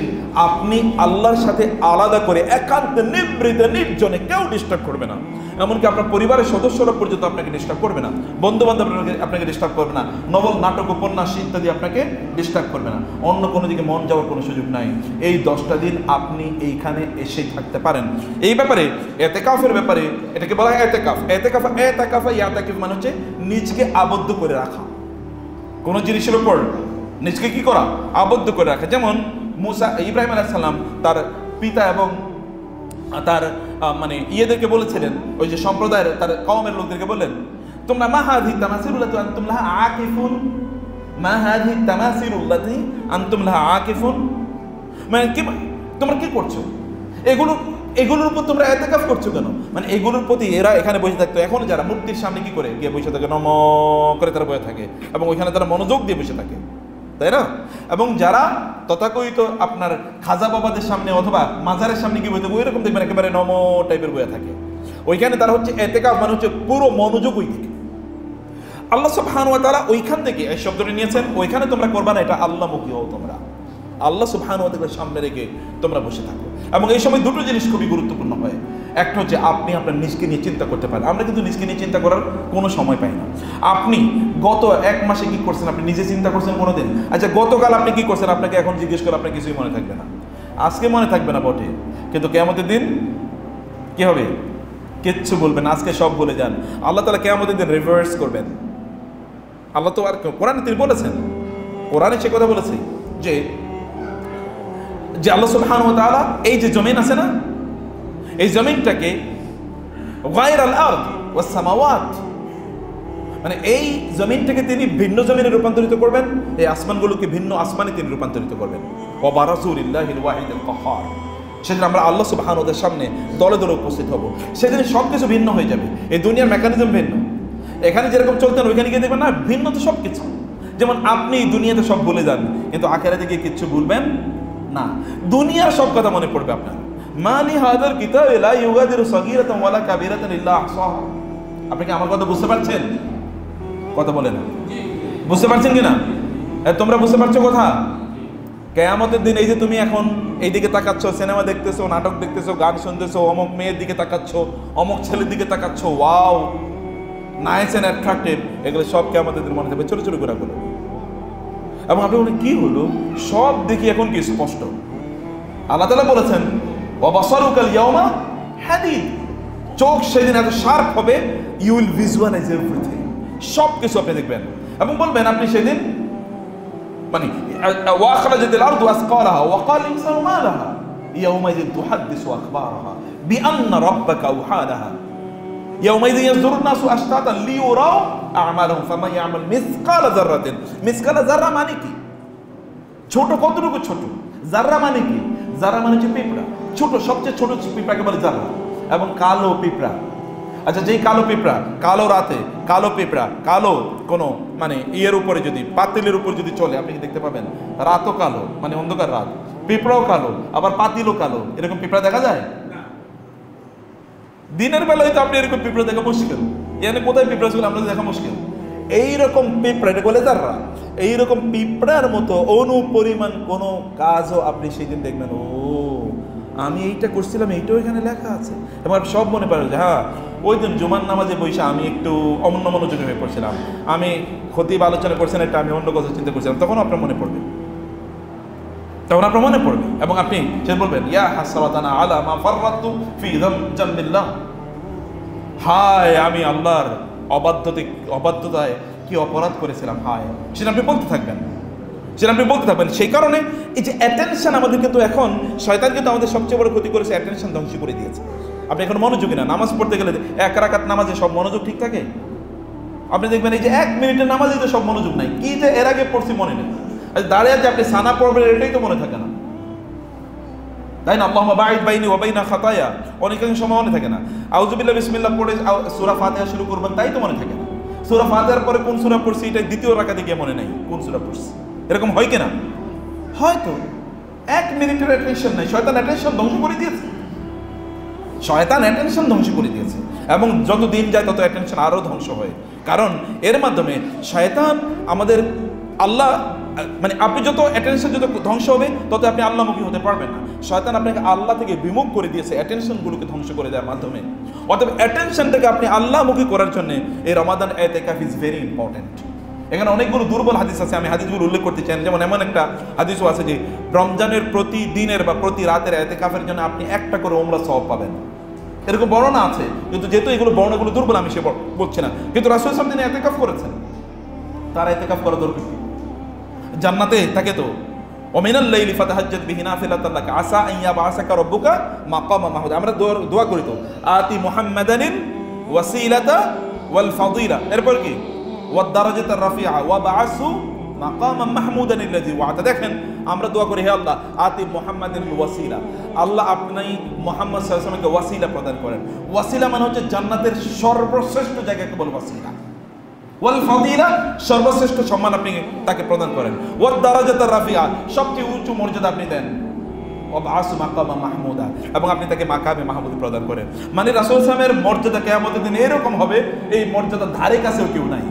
আপনি আল্লাহর সাথে আলাদা করে একান্তে নিবৃতে নির্জনে কেউ ডিস্টার্ব করবে না। এমনকি আপনার পরিবারের সদস্যরা পর্যন্ত আপনাকে ডিস্টার্ব করবে না, বন্ধু বান্ধব আপনাকে ডিস্টার্ব করবে না, নবল নাটক উপন্যাস ইত্যাদি আপনাকে ডিস্টার্ব করবে না, অন্য কোনো দিকে মন যাওয়ার কোনো সুযোগ নাই। এই 10টা দিন আপনি এইখানে এসে থাকতে পারেন। এই ব্যাপারে এতেকাফের ব্যাপারে এটাকে বলা হয় এতেকাফ। ইয়াতাকিফ মানে হচ্ছে নিজকে আবদ্ধ করে রাখা, কোনো জিনিসের উপর নিজকে কি করা, আবদ্ধ করে রাখা। যেমন ইব্রাহিম আলাইহিস সালাম তার পিতা এবং তার মানে ইয়েদেরকে বলেছিলেন, ওই যে সম্প্রদায়ের তার কওমের লোকদেরকে বললেন, তোমরা মা হাযিহি তামাসিলুল্লাতী আনতুম লাহা আকিফুন, মা হাযিহি তামাসিলুল্লাতী আনতুম লাহা আকিফুন, মানে কি তোমরা কি করছো, এগুলোর উপর তোমরা ইতিকাফ করছো কেন? মানে এগুলোর প্রতি এরা এখানে বসে থাকতো, এখন যারা মূর্তির সামনে কি করে গিয়ে বসে থাকে, নম করে তারা বসে থাকে এবং ওইখানে তারা মনোযোগ দিয়ে বসে থাকে, তাই না? এবং যারা তথাকথিত আপনার খাজা বাবাদের সামনে অথবা মাজারের সামনে কি বলতে ওই রকম দেখবেন একেবারে নম টাইপের বয়ে থাকে, ওইখানে তারা হচ্ছে ইতিকাফ মানে হচ্ছে পুরো মনোযোগ ওই দিকে। আল্লাহ সুবহানাহু ওয়া তাআলা ওইখান থেকে এই শব্দটি নিয়েছেন, ওইখানে তোমরা করবা না, এটা আল্লাহমুখী হও তোমরা, আল্লাহ সুবহানাহু ওয়া তাআলার সামনে রেখে তোমরা বসে থাকো। এবং এই সময় দুটো জিনিস খুবই গুরুত্বপূর্ণ হয়। একটা হচ্ছে আপনি আপনার নিজকে নিয়ে চিন্তা করতে পারেন। আমরা কিন্তু নিজকে নিয়ে চিন্তা করার কোনো সময় পাই না। আপনি গত 1 মাসে কি করছেন আপনি নিজে চিন্তা করছেন কোনোদিন? আচ্ছা, গতকাল আপনি কি করছেন আপনাকে এখন জিজ্ঞেস করে আপনার কিছুই মনে থাকবে না। আজকে মনে থাকবে না বটে, কিন্তু কিয়ামতের দিন কি হবে? কিচ্ছু বলবেন, আজকে সব বলে যান। আল্লাহ তাআলা কিয়ামতের দিন রিভার্স করবেন। আল্লাহ তো আর কোরআনে তিনি বলেছেন, কোরআনে সে কথা বলেছে যে আল্লাহ সুবহানাহু ওয়া তাআলা এই যে জমিন আছে না, এই জমিনটাকে গায়রাল আরদ ওয়াস সামাওয়াত, মানে এই জমিনটাকে তিনি ভিন্ন জমিনে রূপান্তরিত করবেন, এই আসমানগুলোকে ভিন্ন আসমানে তিনি রূপান্তরিত করবেন। ওয়া বারাসুলিল্লাহিল ওয়াহিদুল কাহ্হার, সেদিন আমরা আল্লাহ সুবহানাহু ওয়া তাআলার সামনে দলে দলে উপস্থিত হব। সেদিন সব কিছু ভিন্ন হয়ে যাবে, এই দুনিয়ার মেকানিজম ভিন্ন। এখানে যেরকম চলতেন ওইখানে গিয়ে দেখবেন না, ভিন্ন তো সব কিছু। যেমন আপনি দুনিয়াতে সব ভুলে যান, কিন্তু আখিরাতে গিয়ে কিচ্ছু ভুলবেন না, দুনিয়ার সব কথা মনে পড়বে আপনার। মালি হাদাল কিতাব লা ইউগাদিরু সাগীরাতান ওয়ালা কাবীরাতান ইল্লা আহসাহা। আপনি কি আমার কথা বুঝতে পারছেন? কথা বলেন, বুঝতে পারছেন কিনা? তোমরা বুঝতে পারছো কথা? কিয়ামতের দিন এই যে তুমি এখন এই দিকে তাকাচ্ছ, সিনেমা দেখতেছো, নাটক দেখতেছো, গান শুনতেছো, অমুক মেয়ের দিকে তাকাচ্ছ, অমুক ছেলের দিকে তাকাচ্ছ, ওয়াও নাইস এন্ড অ্যাট্রাক্টিভ, এগুলো সব কিয়ামতের দিন মনে থাকবে ছোট ছোট করে গুলো। এবং আপনি বলেন কি হলো, সব দেখি এখন কি স্পষ্ট। আল্লাহ তাআলা বলেছেন ওয়া বাসারুকাল ইয়াওমা হাদিদ, চোখ সেদিন এত শার্প হবে, ইউ উইল ভিজুয়ালাইজ এভরিথিং, সব কিছু আপনি দেখবেন এবং বলবেন আপনি সেদিন মানে ওয়া আখরাজাতিল আরদু আসকালাহা ওয়া ক্বাল ইনসানু মা লাহা ইয়াওমাইযিন তুহাদ্দিসু আখবারাহা বিআন্না রাব্বাকা আওহালাহা ইয়াওমাইযিন ইয়াসদুরুন নাসু আশতাতান লিইউরাউ আমালাহুম ফামান ইয়ামাল মিসকালা যাররাতিন। মিসকালা যাররা মানে কি? ছোট, কতটুকু ছোট? যাররা মানে কি? যাররা মানে হচ্ছে পিঁপড়া, ছোট, সবচেয়ে ছোট পিঁপড়াকে বলে যাররা। এবং কালো পিঁপড়া, আচ্ছা যেই কালো পিঁপড়া, কালো রাতে কালো পিঁপড়া, কালো কোনো মানে ইয়ের উপরে যদি পাতিলের উপর যদি চলে আপনি কি দেখতে পাবেন? রাতও কালো, মানে অন্ধকার রাত, পিঁপড়াও কালো, আবার পাতিলও কালো। এরকম পিঁপড়া দেখা যায়? দিনের বেলায় তো আপনি এরকম পিঁপড়া দেখা মুশকিল, এখানে কোথায় পিঁপড়া ছিল আমরা দেখা মুশকিল। এইরকম পিঁপড়া, এটা বলে যাররা, এইরকম পিঁপড়ার মতো অনুপরিমাণ কোনো কাজও আপনি সেই দিন দেখবেন, ও আমি এইটা করছিলাম, এইটাও এখানে লেখা আছে। এবার সব মনে পড়ে যে হ্যাঁ ওই দিন জুমার নামাজে বসে আমি একটু অন্য মনোযোগী হয়ে পড়ছিলাম, আমি খতিব আলোচনা করছেন একটা আমি অন্য কথা চিন্তা করছিলাম, তখন আপনার মনে পড়বে, তখন আপনার মনে পড়বে এবং আপনি সে বলবেন ইয়া হাসরাতানা আলা মা ফাররাতু ফি জামবিল্লাহ, হায় আমি আল্লাহর অবাধ্যতায় কি অপরাধ করেছিলাম, হায়। সেটা আপনি বলতে থাকবেন, সেটা আপনি বলতে থাকবেন। সেই কারণে এই যে অ্যাটেনশন আমাদের কিন্তু এখন শয়তান কিন্তু আমাদের সবচেয়ে বড় ক্ষতি করেছে, অ্যাটেনশন ধ্বংস করে দিয়েছে। আপনি এখন মনোযোগী না, নামাজ পড়তে গেলে 1 রাকাত নামাজে সব মনোযোগ ঠিক থাকে? আপনি দেখবেন এই যে 1 মিনিটের নামাজে তো সব মনোযোগ নাই, কি যে এর আগে পড়ছি মনে নেই, দাঁড়িয়ে যে আপনি সানা পড়বেন এটাই তো মনে থাকে না, তাই না? আল্লাহুম্মা বাঈদ বাইনি ওয়া বাইনা খাতায়া, অনেকাংশ সময় মনে থাকে না। আউযুবিল্লাহ বিসমিল্লাহ পড়ে সূরা ফাতিহা শুরু করবেন, তাই তো মনে থাকে না। সূরা ফাতিহার পরে কোন সূরা পড়ছি এটা দ্বিতীয় রাকাতে গিয়ে মনে নাই কোন সূরা পড়ছি, এরকম হয় কিনা? হয়তো 1 মিনিটের অ্যাটেনশন নাই, শয়তান অ্যাটেনশন ধ্বংস করে দিয়েছে, শয়তান অ্যাটেনশন ধ্বংস করে দিয়েছে। এবং যত দিন যায় তত অ্যাটেনশন আরও ধ্বংস হয়, কারণ এর মাধ্যমে শয়তান আমাদের আল্লাহ মানে আপনি যত অ্যাটেনশন যত ধ্বংস হবে তত আপনি আল্লাহমুখী হতে পারবেন না। শয়তান আপনাকে আল্লাহ থেকে বিমুখ করে দিয়েছে অ্যাটেনশনগুলোকে ধ্বংস করে দেওয়ার মাধ্যমে। অতএব অ্যাটেনশনটাকে আপনি আল্লাহমুখী করার জন্য এই রমাদান ইতিকাফ ইজ ভেরি ইম্পর্টেন্ট। এখানে অনেকগুলো দুর্বল হাদিস আছে, আমি হাদিসগুলো উল্লেখ করতে চাই। যেমন এমন একটা হাদিসও আছে যে রমজানের প্রতি দিনের বা প্রতি রাতের ইতিকাফের জন্য আপনি একটা করে ওমরা সওয়াব পাবেন, এরকম বর্ণনা আছে। কিন্তু যেহেতু এগুলো বর্ণনাগুলো দুর্বল আমি সে বলছি না, কিন্তু রাসূল সাল্লাল্লাহু আলাইহি ওয়াসাল্লাম তিনি ইতিকাফ করেছেন, তার ইতিকাফ করা দরকার জান্নাতে থাকে তো। ওমিনাল লাইলি ফাতাহাজ্জাত বিহি নাফিলাতান লাকা আসা আন ইয়াবআসাকা রাব্বুকা মাকামা মাহমুদা। আমরা দোয়া করি তো আতি মুহাম্মাদানিল ওয়াসিলাতা ওয়াল ফাদিলা, এরপর কি ওয়াদ দারাজাতার রাফিআ ওয়া বাআসু মাকামান মাহমুদান আল্লাযী ওয়া'আদা। দেখেন আমরা দোয়া করি হে আল্লাহ আতি মুহাম্মাদানিল ওয়াসিলা, আল্লাহ আপনি মুহাম্মদ সাল্লাল্লাহু আলাইহি ওয়াসাল্লামকে ওয়াসিলা প্রদান করেন। ওয়াসিলা মানে হচ্ছে জান্নাতের সর্বশ্রেষ্ঠ জায়গাকে বলে ওয়াসিলা। ওয়াল ফাদিলা সর্বশ্রেষ্ঠ সম্মান আপনি তাকে প্রদান করেন। ওয়াদ দারাজাতার রাফিআ সবচেয়ে উচ্চ মর্যাদা আপনি দেন। ওয়াবআসু মাকামা মাহমুদা এবং আপনি তাকে মাকামে মাহমুদ প্রদান করেন। মানে রাসূল সাল্লাল্লাহু আলাইহি ওয়াসাল্লামের মর্যাদা কিয়ামতের দিন এরকম হবে, এই মর্যাদার ধারে কাছেও কেউ নাই।